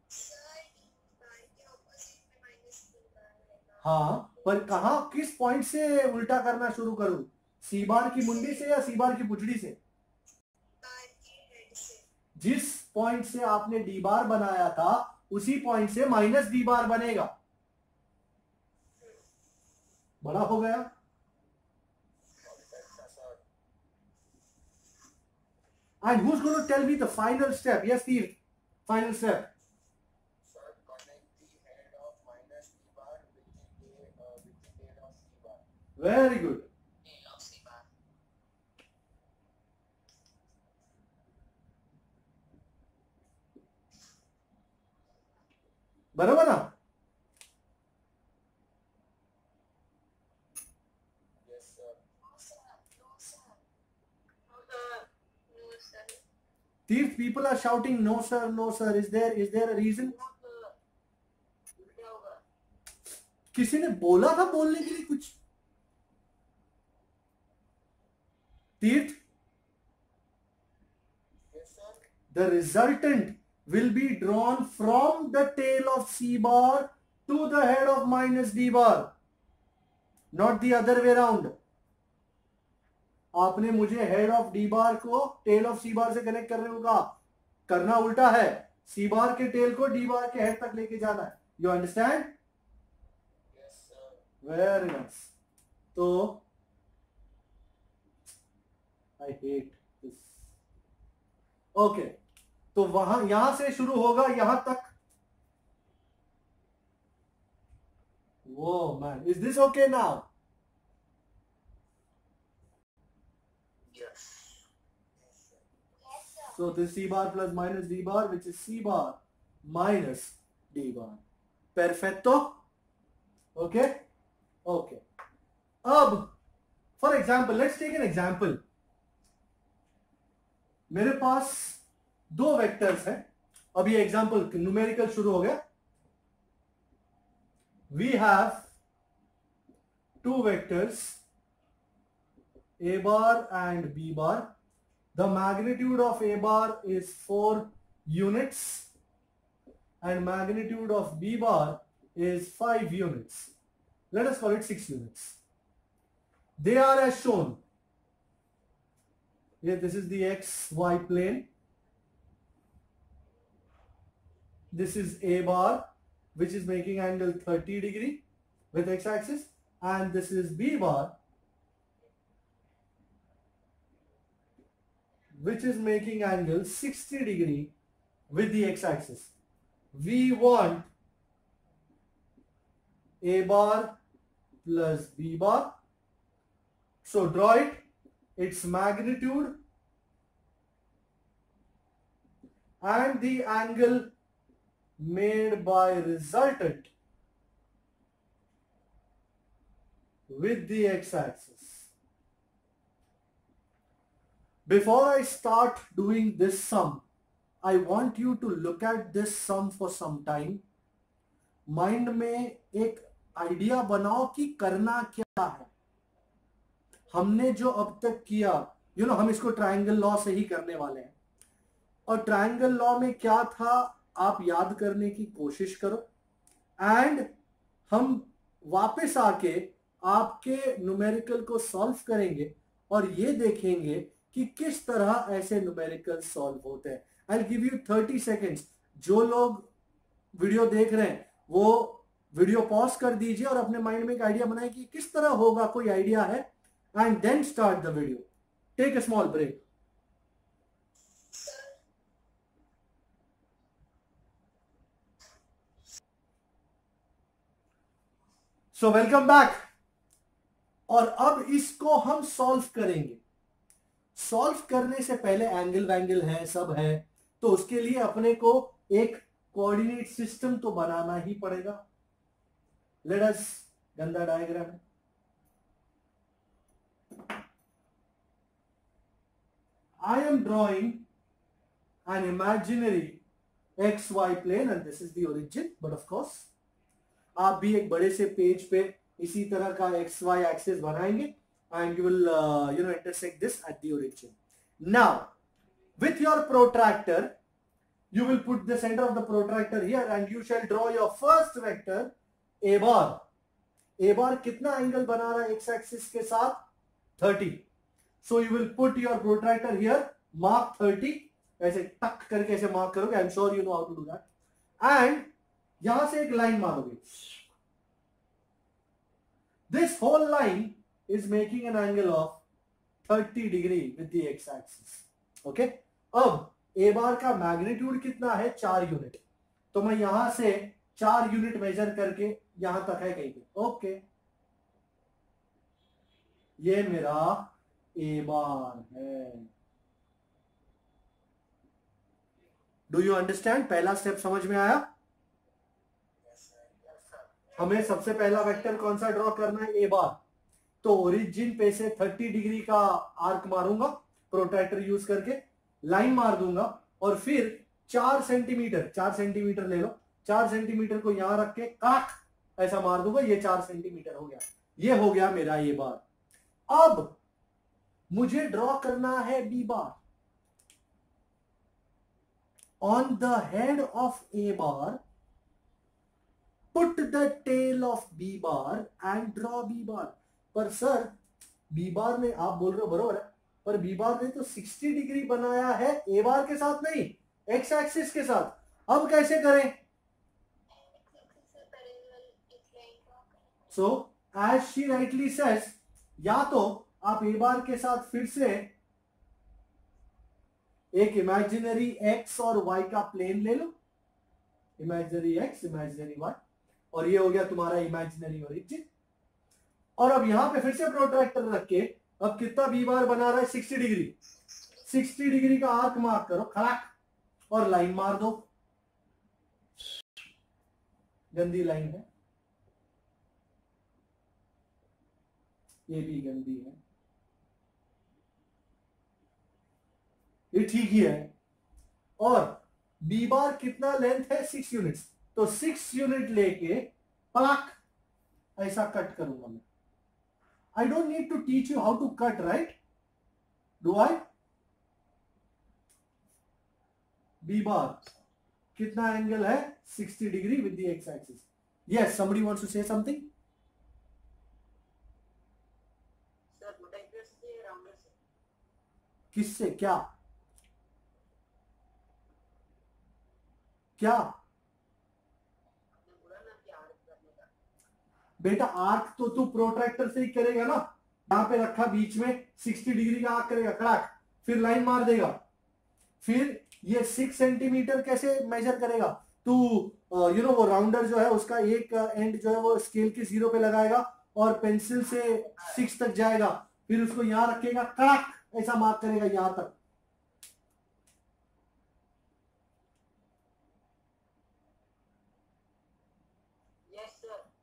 सर D bar के opposite में minus D bar रहेगा। हाँ, पर कहा किस पॉइंट से उल्टा करना शुरू करूं? सी बार की मुंडी से या सी बार की पुचड़ी से? बार के head से। जिस पॉइंट से आपने डी बार बनाया था उसी पॉइंट से माइनस डी बार बनेगा। बड़ा हो गया। And who's going to tell me the final step? Yes, Steve, final step। Sir, connect the head of minus D bar with the tail of C bar. Very good। Tail of C bar. बराबर ना? Yes, sir. No sir, no sir। No sir। These people are shouting no sir, no sir। Is there a reason? क्या होगा? किसी ने बोला था बोलने के लिए कुछ? तीर्थ, Yes, sir. the resultant will be drawn from the tail of C bar to the head of minus D bar, not the other way around। आपने मुझे हेड ऑफ डी बार को टेल ऑफ सी बार से connect करने को कहा, करना उल्टा है। सी बार के टेल को डी बार के हेड तक लेके जाना है। You understand? Yes, sir. Very nice. तो आई हेट दिस। ओके, तो वहां यहां से शुरू होगा यहां तक। वो man, is this okay now? Yes. So this C bar plus minus D bar, which is C bar minus D bar. Perfecto? Okay? Okay. अब for example, let's take an example. मेरे पास दो वेक्टर्स हैं। अब ये example numerical शुरू हो गया। We have two vectors A bar and B bar. The magnitude of A bar is 4 units and magnitude of B bar is 5 units. Let us call it 6 units. They are as shown. Here, this is the XY plane. This is A bar, which is making angle 30 degree with x-axis, and this is B bar, which is making angle 60 degree with the x-axis. We want A bar plus B bar. So draw it. Its magnitude and the angle made by resultant with the x-axis. Before I start doing this sum, I want you to look at this sum for some time. Mind में एक idea बनाओ कि करना क्या है। हमने जो अब तक किया, हम इसको ट्रायंगल लॉ से ही करने वाले हैं। और ट्रायंगल लॉ में क्या था, आप याद करने की कोशिश करो, एंड हम वापस आके आपके न्यूमेरिकल को सॉल्व करेंगे और ये देखेंगे कि किस तरह ऐसे न्यूमेरिकल सॉल्व होते हैं। I give you 30 seconds. जो लोग वीडियो देख रहे हैं वो वीडियो पॉज कर दीजिए और अपने माइंड में एक आइडिया बनाए कि किस तरह होगा, कोई आइडिया है, and then start the video. Take a small break. So welcome back. और अब इसको हम सॉल्व करेंगे। सॉल्व करने से पहले एंगल वैंगल है, सब है, तो उसके लिए अपने को एक कोऑर्डिनेट सिस्टम तो बनाना ही पड़ेगा। लेट अस गंदा डायग्राम है। I am drawing an imaginary XY plane and this is the origin, but of course आप भी एक बड़े से पेज पे इसी तरह का XY एक्सिस बनाएंगे and you will intersect this at the origin. Now with your protractor you will put the center of the protractor here and you shall draw your first vector A bar. A bar कितना angle बना रहा है x axis के साथ? 30. So you will put your protractor here, mark 30, ऐसे टक करके ऐसे मार्क करोगे। I'm sure you know how to do that. And यहां से एक लाइन मारोगे। This whole line is making an angle of 30 degree with the x-axis. Okay? अब A बार का मैग्नीट्यूड कितना है? 4 यूनिट। तो मैं यहां से 4 यूनिट मेजर करके यहां तक है कहीं पे। ओके, ये मेरा A बार है। Do you understand? पहला स्टेप समझ में आया? हमें सबसे पहला वेक्टर कौन सा ड्रॉ करना है? A बार। तो ओरिजिन पे से 30 डिग्री का आर्क मारूंगा प्रोट्रैक्टर यूज करके, लाइन मार दूंगा और फिर 4 सेंटीमीटर ले लो, 4 सेंटीमीटर को यहां रख के काट ऐसा मार दूंगा, ये 4 सेंटीमीटर हो गया। ये हो गया मेरा A बार। अब मुझे ड्रॉ करना है B bar. On the head of A bar put the tail of B bar and draw B bar. पर सर B बार ने, आप बोल रहे हो बरोबर है, पर B बार ने तो 60 डिग्री बनाया है A बार के साथ नहीं, x एक्सिस के साथ। अब कैसे करें? So as she rightly says, या तो आप A बार के साथ फिर से एक इमेजिनरी एक्स और वाई का प्लेन ले लो, इमेजिनरी एक्स इमेजिनरी वाई, और ये हो गया तुम्हारा इमेजिनरी ओरिजिन। और अब यहां पे फिर से प्रोट्रैक्टर रख के अब कितना बी बार बना रहा है, 60 डिग्री, 60 डिग्री का आर्क मार्क करो, खड़ाक, और लाइन मार दो, गंदी लाइन है, ये भी गंदी है, ये ठीक ही है। और बी बार कितना लेंथ है, 6 यूनिट्स, तो 6 यूनिट लेके पलाक ऐसा कट करूंगा मैं। I don't need to teach you how to cut, right? Do I? B bar कितना एंगल है, 60 degree with the X axis. Yes, somebody wants to say something? किससे, क्या क्या बेटा? आर्क तो तू प्रोट्रैक्टर से ही करेगा ना, यहां पे रखा बीच में 60 डिग्री का आर्क करेगा, कड़ाक, फिर लाइन मार देगा। फिर ये 6 सेंटीमीटर कैसे मेजर करेगा तू? वो राउंडर जो है उसका एक एंड जो है वो स्केल के 0 पे लगाएगा और पेंसिल से 6 तक जाएगा, फिर उसको यहां रखेगा, कड़ाक ऐसा मार्क करेगा यहां तक।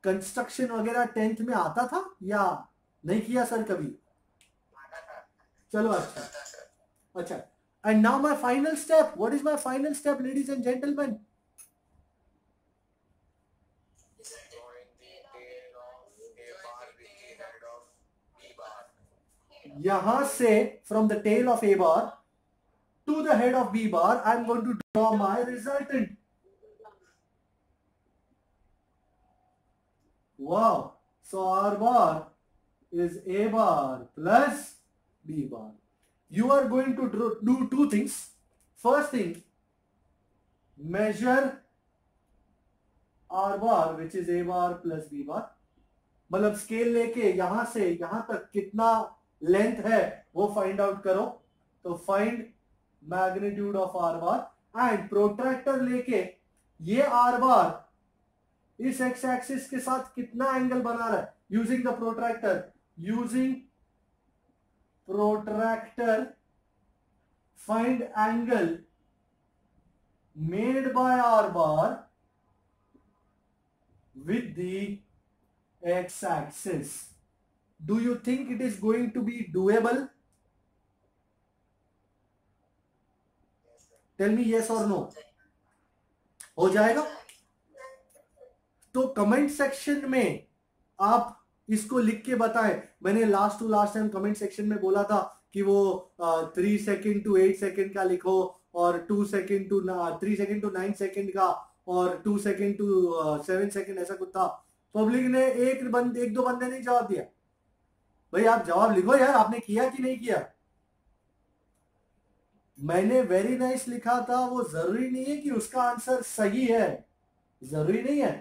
कंस्ट्रक्शन वगैरह 10th में आता था या नहीं किया सर कभी? चलो अच्छा अच्छा। And now my final step, what is my final step ladies and gentleman? यहां से from the tail of A bar to the head of B bar I am going to draw my resultant. Wow, so R bar is A bar plus B bar. You are going to do two things. First thing, measure R bar which is A bar plus B bar. मतलब scale लेके यहां से यहां तक कितना length है वो find out करो। तो find magnitude of R bar and protractor लेके ये R bar इस एक्स एक्सिस के साथ कितना एंगल बना रहा है, using the protractor, using protractor find angle made by R bar with the X axis. Do you think it is going to be doable? Tell me yes और no. हो जाएगा? तो कमेंट सेक्शन में आप इसको लिख के बताएं। मैंने last to last time comment section में बोला था कि वो 3 सेकेंड टू 8 सेकेंड का लिखो और 3 सेकेंड टू 9 सेकेंड का और 2 सेकेंड टू 7 सेकेंड, ऐसा कुछ था। पब्लिक ने एक दो बंदे ने जवाब दिया। भाई आप जवाब लिखो यार, आपने किया कि नहीं किया? मैंने वेरी नाइस लिखा था, वो जरूरी नहीं है कि उसका आंसर सही है, जरूरी नहीं है।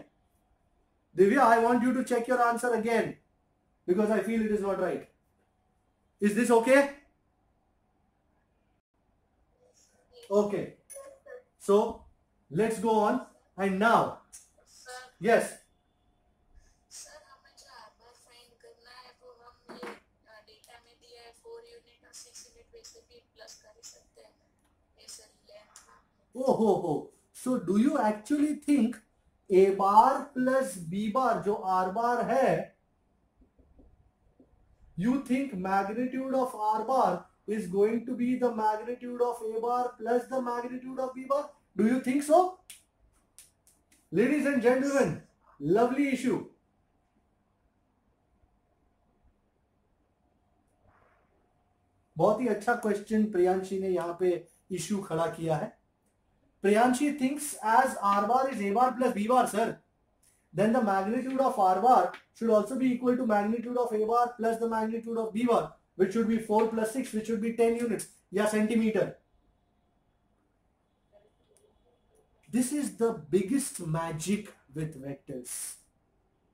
Divya, I want you to check your answer again because I feel it is not right. Is this okay? Okay. So let's go on. And now, yes. Sir हमें जो आर फाइंड करना है वो हम ये डेटा में दिया है 4 यूनिट और 6 यूनिट वैसे भी प्लस कर सकते हैं, ये sir length. Oh ho. So do you actually think A bar plus B bar जो R bar है, you think magnitude of R bar is going to be the magnitude of A bar plus the magnitude of B bar? Do you think so? Ladies and gentlemen, lovely issue. बहुत ही अच्छा question Priyanshi ने यहाँ पे issue खड़ा किया है। Priyanshi thinks as R bar is A bar plus B bar, sir. Then the magnitude of R bar should also be equal to magnitude of A bar plus the magnitude of B bar, which should be 4 plus 6, which should be 10 units, या centimeter. This is the biggest magic with vectors.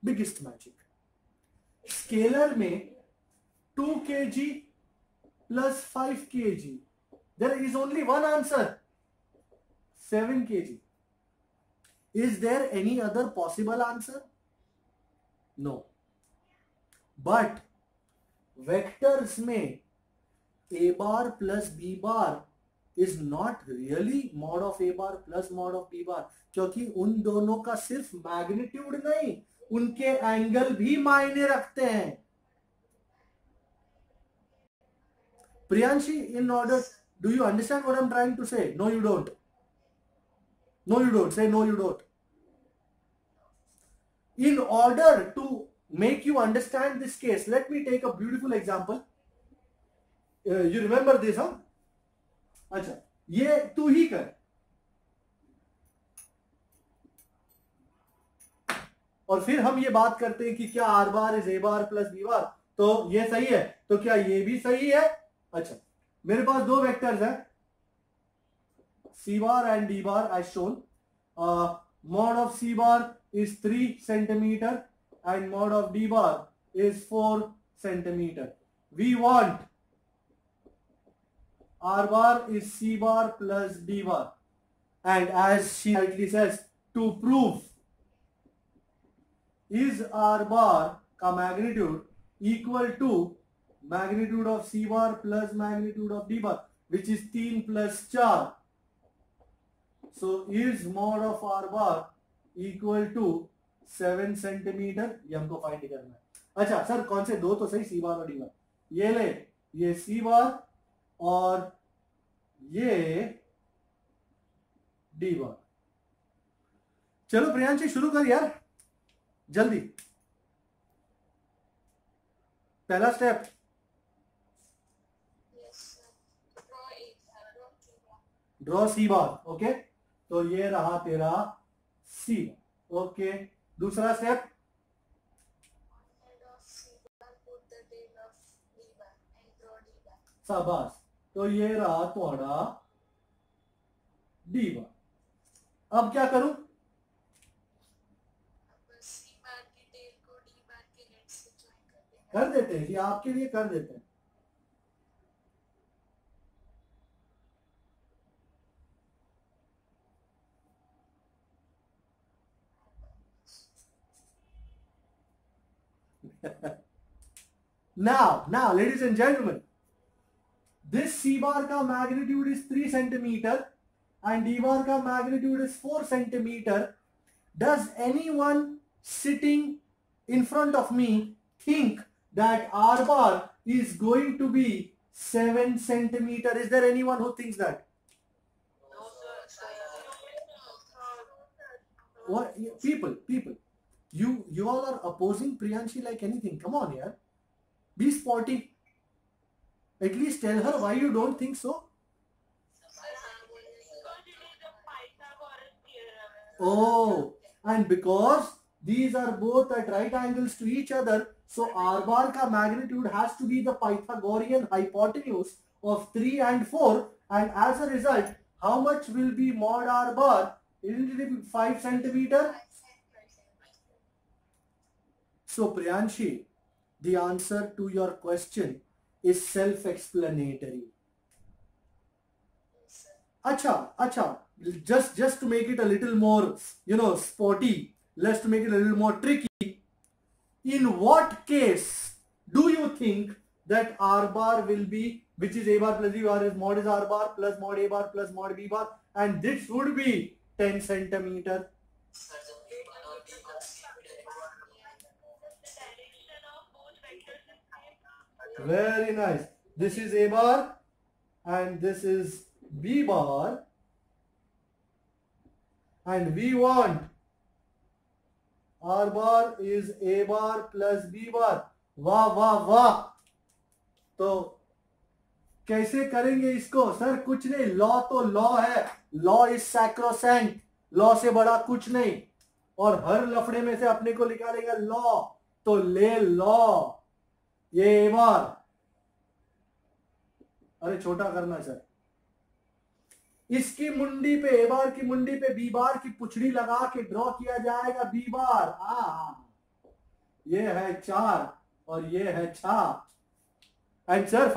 Biggest magic. Scalar में 2 kg plus 5 kg There is only one answer, 7 kg. Is there any other possible answer? No. But vectors में a bar plus b bar is not really mod of a bar plus mod of b bar, क्योंकि उन दोनों का सिर्फ magnitude नहीं, उनके angle भी मायने रखते हैं. Priyanshi, in order, do you understand what I'm trying to say? No, you don't. No, you don't. Say no, you don't. In order to make you understand this case, let me take a beautiful example. You remember this, huh? अच्छा, ये तू ही कर. और फिर हम ये बात करते हैं कि क्या R bar is A bar plus B bar, तो ये सही है, तो क्या ये भी सही है? अच्छा, मेरे पास दो वेक्टर्स हैं, C bar and D bar as shown. Mod of C bar is 3 centimeter and mod of d bar is 4 centimeter. We want r bar is c bar plus d bar, and as she rightly says, to prove is r bar का magnitude equal to magnitude of c bar plus magnitude of d bar, which is 3 plus 4. So is mod of r bar equal to 7 centimetre, ये हमको find करना है. अच्छा sir, कौन से दो तो सही, सी बार और डी बार. ये ले, ये सी बार और ये डी बार. चलो प्रियांशी शुरू कर यार, जल्दी. पहला स्टेप, ड्रॉ सी बार. ओके, तो ये रहा तेरा सी. ओके, दूसरा स्टेप, शाबाश, तो ये रहा तुम्हारा डी बार. अब क्या करूं? कर देते हैं, ये आपके लिए कर देते हैं. now ladies and gentlemen, this c bar का magnitude is 3 centimeter and d bar का magnitude is 4 centimeter. Does anyone sitting in front of me think that r bar is going to be 7 centimeter? Is there anyone who thinks that? What people, you all are opposing Priyanshi like anything. Come on, yaar. Be sporty. At least tell her why you don't think so. Oh, and because these are both at right angles to each other, so r bar ka magnitude has to be the Pythagorean hypotenuse of 3 and 4, and as a result, how much will be mod r bar? Isn't it 5 centimeter? So Priyanshi, the answer to your question is self-explanatory. Acha, just to make it a little more, sporty, let's to make it a little more tricky. In what case do you think that r bar will be, which is a bar plus b bar, is mod is r bar plus mod a bar plus mod b bar, and this would be 10 centimeter? Very nice. This is a bar and this is b bar, and we want r bar is a bar plus b bar. वाह वाह वाह. तो कैसे करेंगे इसको? Sir कुछ नहीं, law तो लॉ है, लॉ इज सैक्रोसैंक्ट, लॉ से बड़ा कुछ नहीं, और हर लफड़े में से अपने को निकालेगा लॉ, तो ले लॉ. ये ए बार, अरे छोटा करना है सर, इसकी मुंडी पे, ए बार की मुंडी पे बी बार की पुछड़ी लगा के ड्रॉ किया जाएगा बी बार. ये है 4 और ये है 6. And sir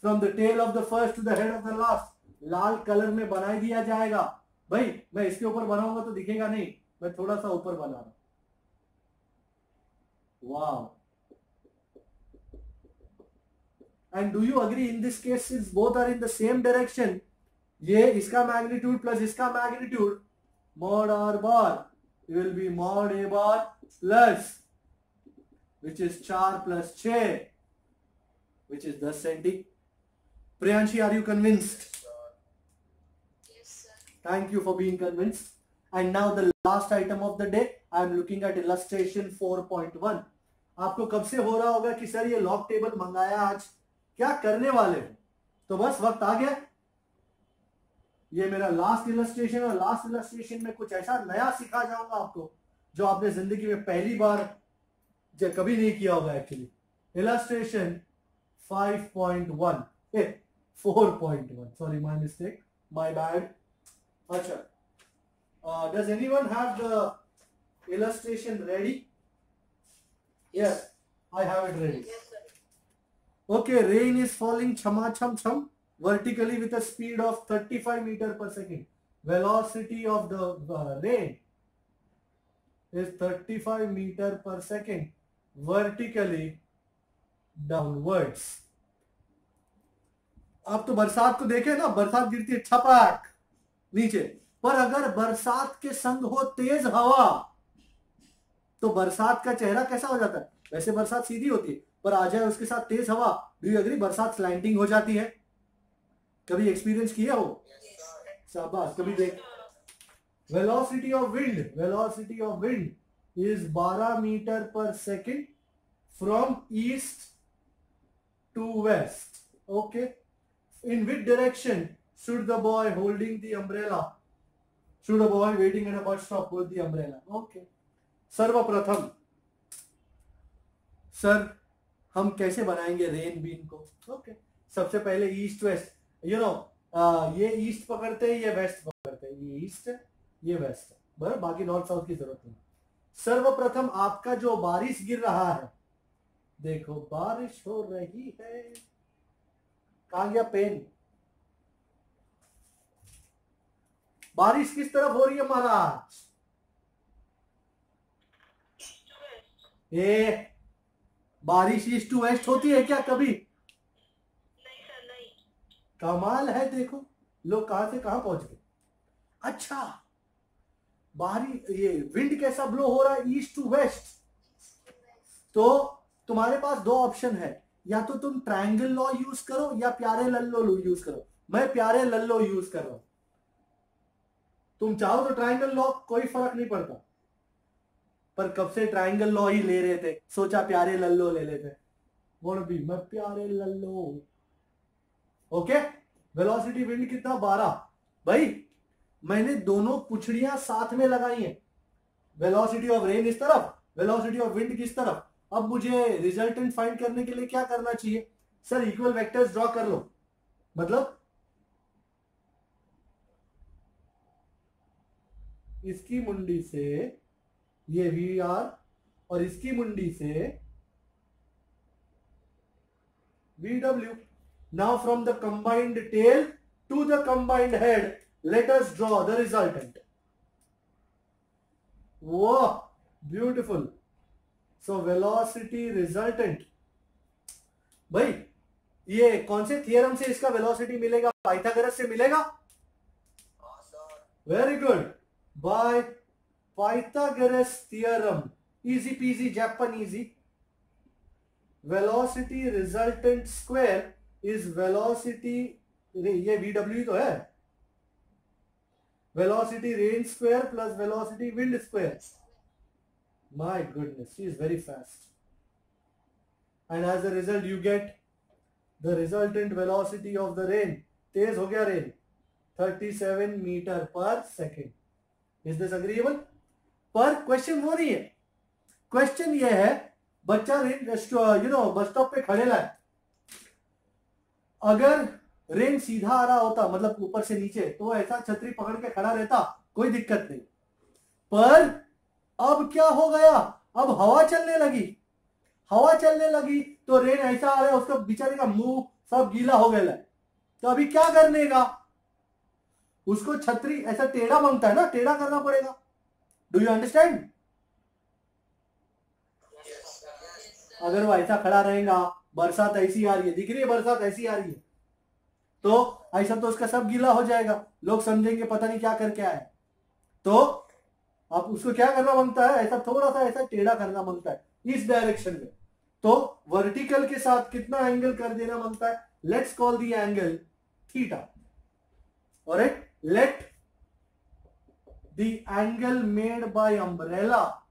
from the tail of the first to the head of the last, लाल कलर में बना दिया जाएगा। भाई मैं इसके ऊपर बनाऊंगा तो दिखेगा नहीं, मैं थोड़ा सा ऊपर बना रहा हूं। वाह, and do you agree in this case since both are in the same direction, ये इसका मैग्नीट्यूड प्लस इसका magnitude, mod r bar will be mod a bar plus which is 4 plus 6 which is 10 centi. Priyanshi, are you convinced? Yes, sir. Thank you for being convinced. And now the last item of the day, I am looking at illustration 4.1. आपको कब से हो रहा होगा कि sir ये log table मंगाया आज, क्या करने वाले हो? तो बस वक्त आ गया। ये मेरा लास्ट इलस्ट्रेशन, और लास्ट इलस्ट्रेशन में कुछ ऐसा नया सिखा जाऊंगा आपको जो आपने जिंदगी में पहली बार कभी नहीं किया होगा। Actually illustration 5.1 4.1, sorry my mistake, my bad. अच्छा, does anyone have the illustration ready? Yes, I have it ready. Yes, sir. Okay, rain is falling chama cham cham vertically with a speed of 35 meter per second. Velocity of the rain is 35 meter per second vertically downwards. आप तो बरसात को देखे ना, बरसात गिरती है छपाक नीचे, पर अगर बरसात के संग हो तेज हवा तो बरसात का चेहरा कैसा हो जाता है? वैसे बरसात सीधी होती है, पर आ जाए उसके साथ तेज हवा, डू यू एग्री, बरसात स्लैंटिंग हो जाती है। कभी एक्सपीरियंस किया हो? शाबाश, कभी देख। Velocity of wind is 12 metre per second from east to west. Okay, in which direction should the boy holding the umbrella, should a boy waiting at a bus stop hold the umbrella? Okay, सर्वप्रथम sir हम कैसे बनाएंगे rain been को? Okay, सबसे पहले east west, you know, ये east पकड़ते हैं, ये वेस्ट पकड़ते हैं, ये ईस्ट है, ये वेस्ट है, बराबर, बाकी नॉर्थ साउथ की जरूरत नहीं। सर्वप्रथम आपका जो बारिश गिर रहा है, देखो बारिश हो रही है, कहां गया पेन? बारिश किस तरफ हो रही है महाराज? ए, बारिश ईस्ट टू वेस्ट होती है क्या कभी? नहीं सर, नहीं। कमाल है, देखो लोग कहां से कहां पहुंच गए। अच्छा, ये विंड कैसा ब्लो हो रहा है? East to west. तो तुम्हारे पास दो ऑप्शन है, या तो तुम ट्रायंगल लॉ यूज करो या प्यारे लल्लो यूज करो। मैं प्यारे लल्लो यूज कर रहा हूं, तुम चाहो तो ट्रायंगल लॉ, कोई फर्क नहीं पड़ता, पर कब से ट्रायंगल लॉ ही ले रहे थे, सोचा प्यारे लल्लो ले लेते। वोट भी मैं प्यारे लल्लो। ओके, वेलोसिटी विंड कितना? 12। भाई मैंने दोनों पुछड़ियां साथ में लगाई हैं, वेलोसिटी ऑफ रेन इस तरफ, वेलोसिटी ऑफ विंड किस तरफ। अब मुझे रिजल्टेंट फाइंड करने के लिए क्या करना चाहिए? सर इक्वल वेक्टर्स ड्रॉ कर लो, मतलब इसकी मुंडी से ये वी आर और इसकी मुंडी से V W. Now from the combined tail to the combined head let us draw the resultant. वाह, ब्यूटिफुल। सो वेलोसिटी रिजल्टेंट, भाई ये कौन से थियरम से इसका वेलोसिटी मिलेगा? पाइथागोरस से मिलेगा। Very good, by Pythagoras theorem, easy peasy Japaneasy. Velocity resultant square is velocity, ये VW तो है, velocity rain square plus velocity wind square. My goodness, she is very fast. And as a result you get the resultant velocity of the rain. तेज हो गया rain, 37 meter per second. Is this agreeable? पर question वो नहीं है, question ये है, बच्चा bus stop पे खड़े है, अगर रेन सीधा आ रहा होता, मतलब ऊपर से नीचे, तो ऐसा छतरी पकड़ के खड़ा रहता, कोई दिक्कत नहीं। पर अब क्या हो गया? अब हवा चलने लगी तो रेन ऐसा आ रहा है, उसका बेचारे का मुंह सब गीला हो गया है। तो अभी क्या करने का, उसको छतरी ऐसा टेढ़ा मांगता है ना, टेढ़ा करना पड़ेगा। Do you understand? अगर वो ऐसा खड़ा रहेगा, बरसात ऐसी आ रही है, दिख रही है बरसात ऐसी आ रही है, तो ऐसा तो उसका सब गीला हो जाएगा, लोग समझेंगे पता नहीं क्या करके आया। तो आप उसको क्या करना मांगता है, ऐसा थोड़ा सा ऐसा टेढ़ा करना मांगता है इस डायरेक्शन में। तो वर्टिकल के साथ कितना एंगल कर देना मांगता है, let's call the angle theta. Alright, let the angle made bye umbrella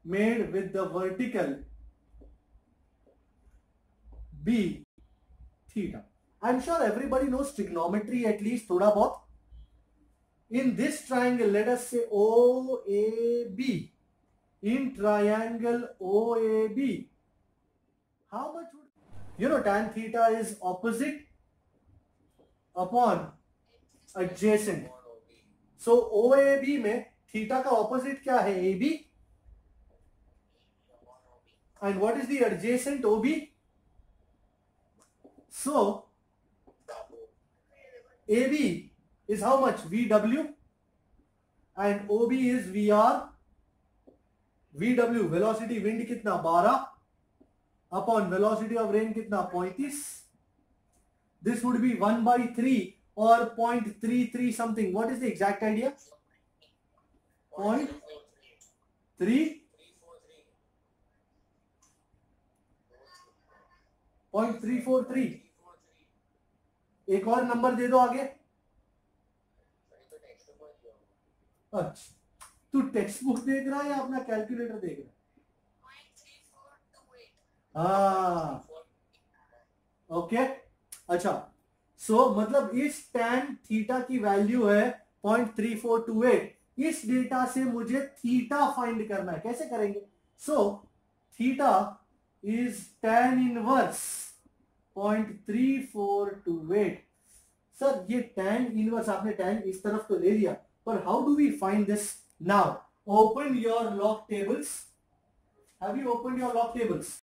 made with the vertical be theta. I'm sure everybody knows trigonometry at least thoda bahut. In this triangle, let us say OAB. In triangle OAB, how much would, tan theta is opposite upon adjacent. So OAB में theta का opposite क्या है, AB. And what is the adjacent OB? So AB is how much, VW, and OB is VR. VW velocity wind कितना 12 upon velocity of rain कितना 35. This would be 1/3 or 0.33 something. What is the exact idea? 0.3 0.343. एक और number दे दो आगे। अच्छा, तू text book देख रहा है या अपना कैलकुलेटर देख रहा है? हाँ, ओके, अच्छा। सो मतलब इस tan थीटा की वैल्यू है 0.3428। इस डेटा से मुझे थीटा फाइंड करना है, कैसे करेंगे? So theta is tan inverse 0.3428। Sir ये tan इनवर्स, आपने tan इस तरफ तो ले लिया, पर how do we find this now? Open your log tables. Have you open your log tables?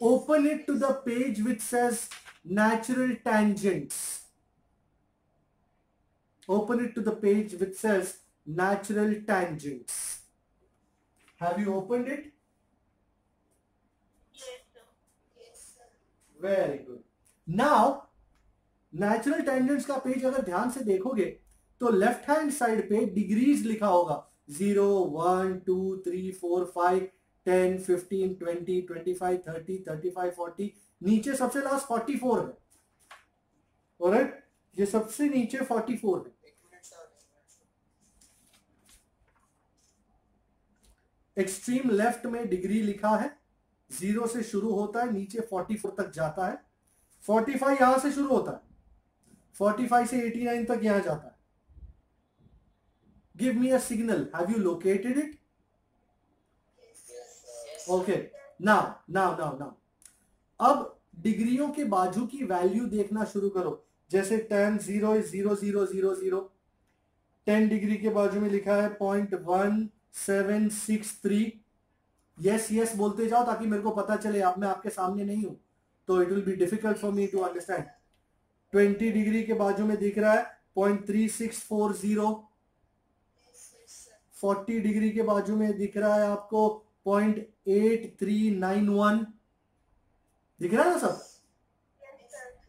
Open it to the page which says natural tangents. Open it to the page which says natural tangents. Have you opened it? Yes, sir. Yes, sir. Very good. Now, natural tangents का page अगर ध्यान से देखोगे तो left hand side पे degrees लिखा होगा, 0, 1, 2, 3, 4, 5, 10, 15, 20, 25, 30, 35, 40, नीचे सबसे लास्ट 44 है। ऑलराइट, ये सबसे नीचे 44 है। एक्सट्रीम लेफ्ट में डिग्री लिखा है, 0 से शुरू होता है, नीचे 44 तक जाता है। 45 यहां से शुरू होता है, 45 से 89 तक यहां जाता है। Give me a signal, have you located it? Okay, now अब डिग्रियों के बाजू की वैल्यू देखना शुरू करो। जैसे tan 0 is 0.0000, 10 डिग्री के बाजू में लिखा है 0.1763। यस बोलते जाओ ताकि मेरे को पता चले, अब मैं आपके सामने नहीं हूं तो it will be difficult for me to understand. 20 degree के बाजू में दिख रहा है 0.3640। 40 डिग्री के बाजू में दिख रहा है आपको 0.8391। दिख रहा है ना सब?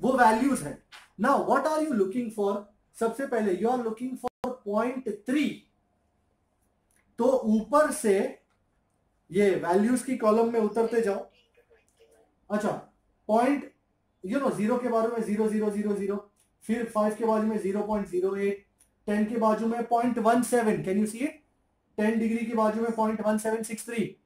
वो वैल्यूज है। Now what are you looking for? सबसे पहले यू आर लुकिंग फॉर 0.3। तो ऊपर से ये वैल्यूज की कॉलम में उतरते जाओ। अच्छा, पॉइंट 0 के बाजू में 0.000, फिर 5 के बाजू में 0.08, 10 के बाजू में 0.17। Can you see it? 10 degree के बाजू में 0.1763।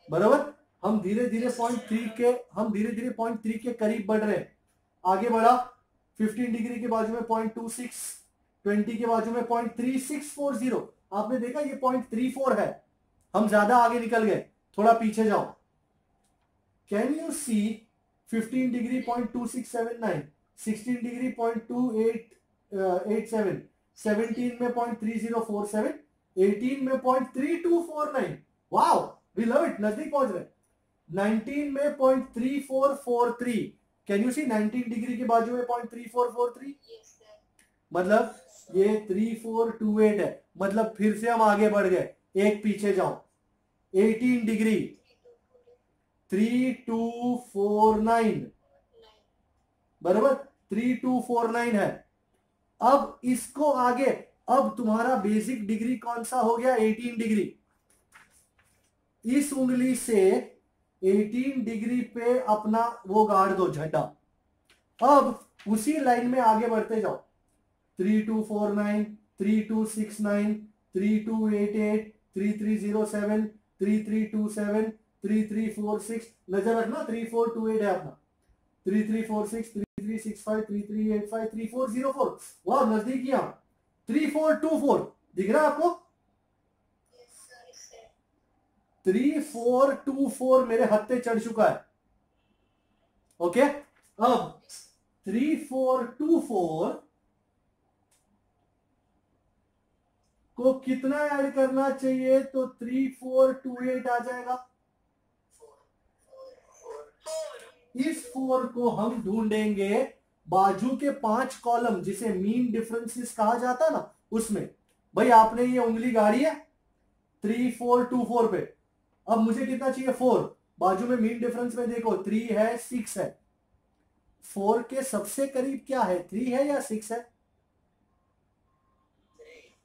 बराबर, हम धीरे धीरे 0.3 के करीब बढ़ रहे हैं। आगे बढ़ा, 15 डिग्री के बाजू में 0.26, 20 के बाजू में 0.3640। आपने देखा ये 0.34 है, हम ज्यादा आगे निकल गए, थोड़ा पीछे जाओ। Can you see 15 degree 0.2679, 16 degree 0.2887, 17 में 0.3047, 18 में 0.3249, वाओ वी लव इट, नजदीक पहुंच रहे। 19 में 0.3443, कैन यू सी 19 डिग्री के बाजू में 0.3443, Yes, sir. मतलब ये 3428 है। मतलब फिर से हम आगे बढ़ गए, एक पीछे जाओ, 18 डिग्री 3249, बराबर 3249 है। अब इसको आगे, अब तुम्हारा बेसिक डिग्री कौन सा हो गया, 18 डिग्री। इस उंगली से 18 डिग्री पे अपना वो गाड़ दो झंडा। अब उसी लाइन में आगे बढ़ते जाओ, 3249, 3269, 3288, 3307, 3327, 3346, नजर रखना 3428 है अपना, 3346, 3365, 3385, 3404, वाह नजदीक ही, 3424 दिख रहा है आपको, Yes, sir. Yes, sir. 3424 मेरे हत्थे चढ़ चुका है। ओके, अब 3424 को कितना ऐड करना चाहिए, तो 3428 आ जाएगा। इस 4 को हम ढूंढेंगे बाजू के 5 कॉलम, जिसे मीन डिफरेंसेस कहा जाता है ना, उसमें। भाई आपने ये उंगली गाड़ी है 3424 पे, अब मुझे कितना चाहिए 4, बाजू में मीन डिफरेंस में देखो 3 है 6 है, 4 के सबसे करीब क्या है, 3 है या 6 है,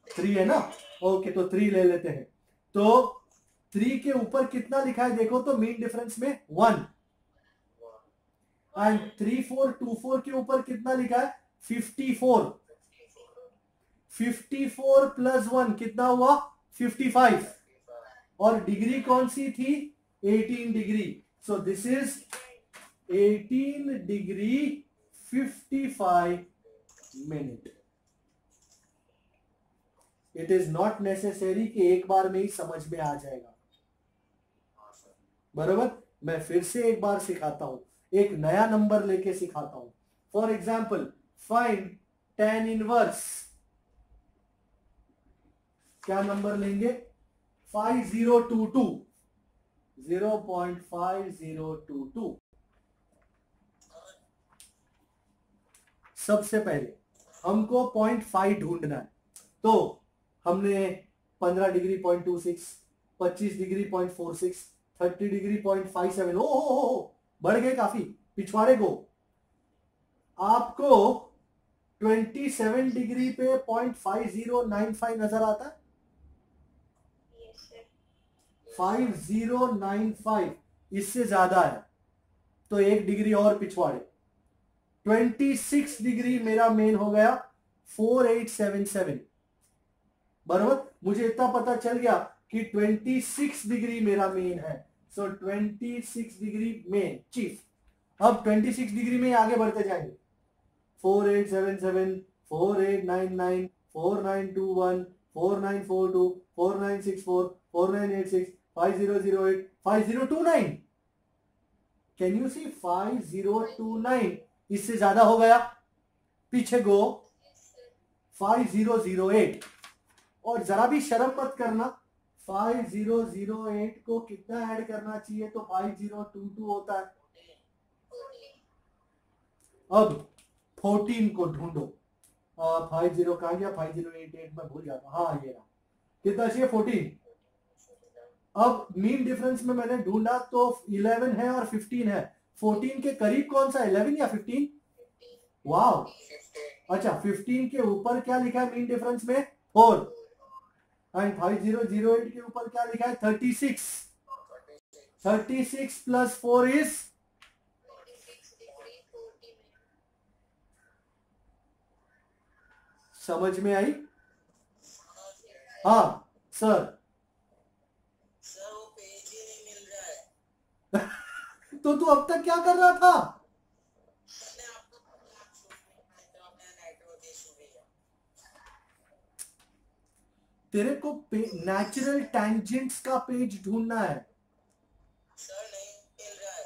3 है ना, ओके तो 3 ले लेते हैं। तो 3 के ऊपर कितना लिखा है देखो तो, मीन डिफरेंस में 1, एंड 3424 के ऊपर कितना लिखा है 54, 54 प्लस 1 कितना हुआ 55, और डिग्री कौन सी थी 18 degree, so this is 18 degree 55 minute. It is not necessary कि एक बार में ही समझ में आ जाएगा, बराबर। मैं फिर से एक बार सिखाता हूं, एक नया नंबर लेके सिखाता हूं। For example find tan inverse, क्या नंबर लेंगे 5022, 0.5022। सबसे पहले हमको 0.5 ढूंढना है, तो हमने 15 डिग्री 0.26, 25 डिग्री 0.46, 30 डिग्री 0.57, ओ बढ़ गए काफी पिछवाड़े को। आपको 27 डिग्री पे 0.5095 नजर आता है, Yes, sir. 5095 इससे ज्यादा है, तो 1 डिग्री और पिछवाड़े। 26 डिग्री मेरा मेन हो गया 4877, बराबर। मुझे इतना पता चल गया कि 26 डिग्री मेरा मेन है, सो 26 डिग्री मेन चीफ। अब 26 डिग्री में आगे बढ़ते जाएंगे, 4877, 4899, 4921, 4942, 4964, 4986, 5008, 5029। कैन यू सी 5029 इससे ज्यादा हो गया, पीछे गो Yes, sir. 5008, और जरा भी शर्म मत करना, 5008 को कितना ऐड करना चाहिए, तो 5022 होता है। 14. अब 14 को ढूंढो, 50 कहा गया, 5088 में भूल जाता, हाँ ये रहा, कितना चाहिए 14। अब मीन डिफरेंस में मैंने ढूंढा तो 11 है और 15 है, 14 के करीब कौन सा 11 या 15, वाह। अच्छा 15 के ऊपर क्या लिखा है मीन डिफरेंस में 4, एंड 5008 के ऊपर क्या लिखा है 36, 36 प्लस 4 इज 26 degree 40 minutes. समझ में आई, हाँ सर। सर वो पेज ही नहीं मिल रहा है। तो तू अब तक क्या कर रहा था, मैंने आपको बोला आप शूट नहीं पाए तो अपना नेटवर्क इशू भी है। तेरे को नेचुरल टैंजेंट्स का पेज ढूंढना है, सर नहीं मिल रहा है।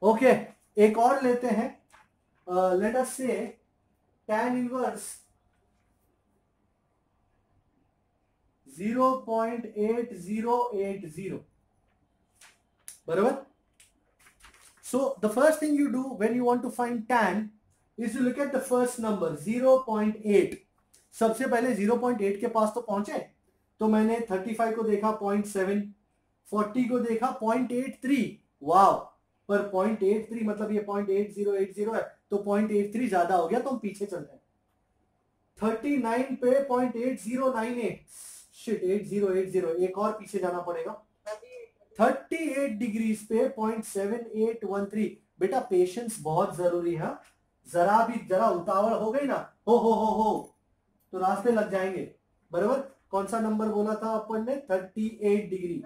ओके एक और लेते हैं, let us say tan inverse 0.8080, बराबर. So the first thing you do when you want to find tan is you look at the first number 0.8. सबसे पहले 0.8 के पास तो पहुंचे, तो मैंने 35 को देखा 0.7, 40 को देखा 0.83. वाव, पर 0.83 मतलब ये 0.8080 है, तो 0.83 ज्यादा हो गया, तो हम पीछे चलते हैं. 39 पे 0.8098, शिट 8080, एक और पीछे जाना पड़ेगा. 38 डिग्रीज पे 0.7813. बेटा पेशेंस बहुत जरूरी है. जरा उतावळ हो गई ना, हो तो रास्ते लग जाएंगे. बराबर. कौन सा नंबर बोला था अपन ने? 38 degree.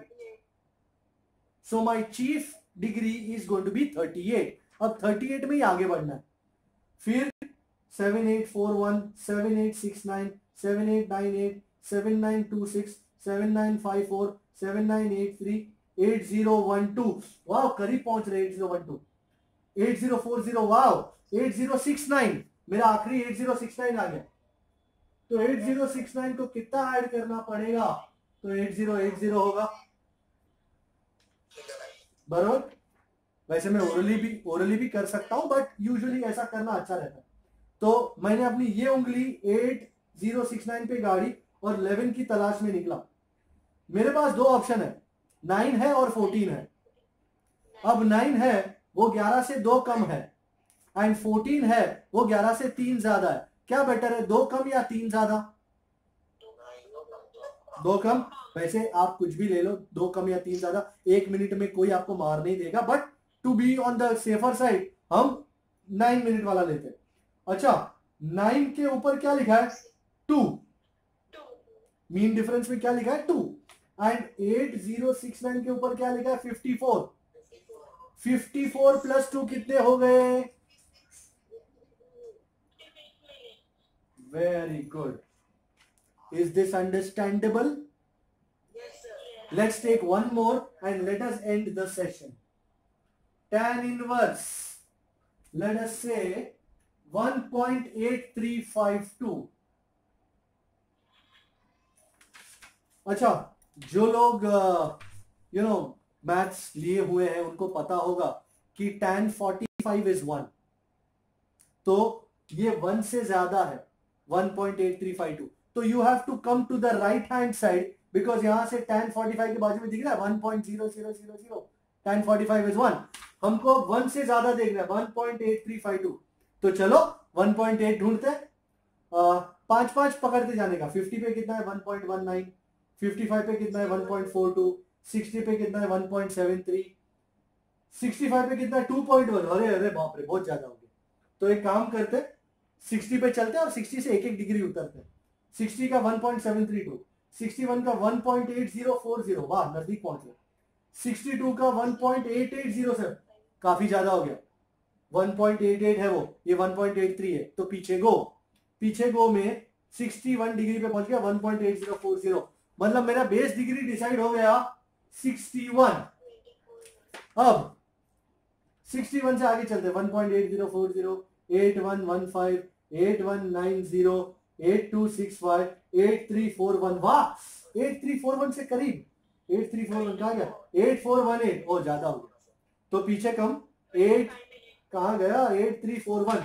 So my chief degree is going to be 38. अब 38 में ही आगे बढ़ना है. फिर 7841, 7869, 7898, 7926, 7954, 7983, 8012. वाह, करीब पहुंच रहे. 8012, 8040, वाह 8069. मेरा आखिरी 8069 आ गया. तो 8069 को कितना ऐड करना पड़ेगा? तो 8080 होगा. बराबर. वैसे मैं ओरली भी कर सकता हूं, बट यूजुअली ऐसा करना अच्छा रहता है. तो मैंने अपनी ये उंगली 8069 पे गाड़ी और 11 की तलाश में निकला. मेरे पास दो ऑप्शन है, 9 है और 14 है. अब 9 है वो 11 से 2 कम है, एंड 14 है वो 11 से 3 ज्यादा है. क्या बेटर है, 2 कम या 3 ज्यादा? 2 कम. वैसे आप कुछ भी ले लो, 2 कम या 3 ज्यादा, 1 मिनट में कोई आपको मार नहीं देगा, but to be on the safer side हम 9 मिनट वाला लेते हैं. अच्छा, 9 के ऊपर क्या लिखा है? 2. मीन डिफरेंस में क्या लिखा है? 2. एंड 8069 के ऊपर क्या लिखा है? 54. 54 प्लस 2 कितने हो गए? Very good. Is this understandable? Let's take one more and let us end the session. Tan inverse, let us say 1.8352. अच्छा, जो लोग मैथ्स लिए हुए हैं उनको पता होगा कि tan 45 is 1. तो ये 1 से ज्यादा है, 1.8352. तो you have to come to the right hand side, because यहां से tan 45 के बाजू में दिख रहा है 1.0000. tan 45 is 1. हमको 1 से ज्यादा देखना है, 1.8352. तो चलो 1.8 ढूंढते हैं. 5 पकड़ते जाने का. 50 पे कितना है? 1.19. 55 पे कितना है? 1.42. 60 पे कितना है? 1.73. 65 पे कितना है? 2.1. अरे बाप रे, बहुत ज्यादा हो गया. तो एक काम करते, 60 पे चलते और 60 से 1 डिग्री उतरते. 60 का 1.732, 61 का 1.8040, वाह नजदीक पहुंच गए. 62 का 1.8807, काफी ज्यादा हो गया. 1.88 है वो, ये 1.83 है. तो पीछे गो में 61 डिग्री पे पहुंच गया 1.8040. मतलब मेरा बेस डिग्री डिसाइड हो गया 61. अब 61 से आगे चलते, 1.8040, 8115, 8190, 8265, 8341. वाह, 8341 से करीब. 8341 कहा गया? 8418. ओ ज्यादा हो गया, तो पीछे कम. 8 कहा गया? 8341.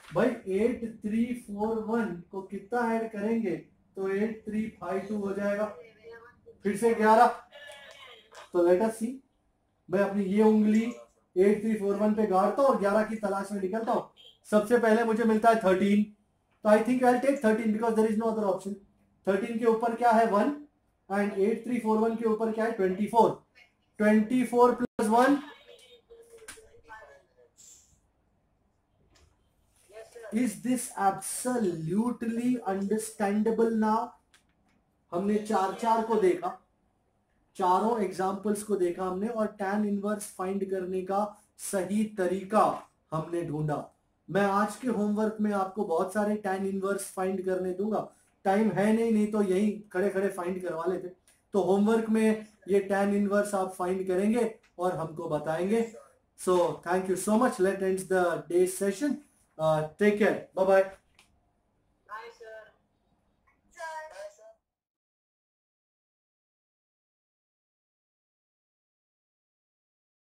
भाई 8341 को कितना ऐड करेंगे? तो 8352 हो जाएगा. फिर से 11. तो लेट अस सी. मैं अपनी ये उंगली 8341 पे गाड़ता हूँ और 11 की तलाश में निकलता हूँ. सबसे पहले मुझे मिलता है 13. तो I think I will take 13 because there is no other option. 13 के ऊपर क्या है? 1. एंड 8341 के ऊपर क्या है? 24. 24 plus 1 is this absolutely understandable now? हमने 4 को देखा, चारों एग्जाम्पल्स को देखा हमने, और tan इनवर्स फाइंड करने का सही तरीका हमने ढूंढा. मैं आज के होमवर्क में आपको बहुत सारे tan इनवर्स फाइंड करने दूंगा. टाइम है नहीं तो यही खड़े खड़े फाइंड करवा लेते. तो होमवर्क में ये tan इनवर्स आप फाइंड करेंगे और हमको बताएंगे. So thank you so much. Let end the day session. Take care, bye bye.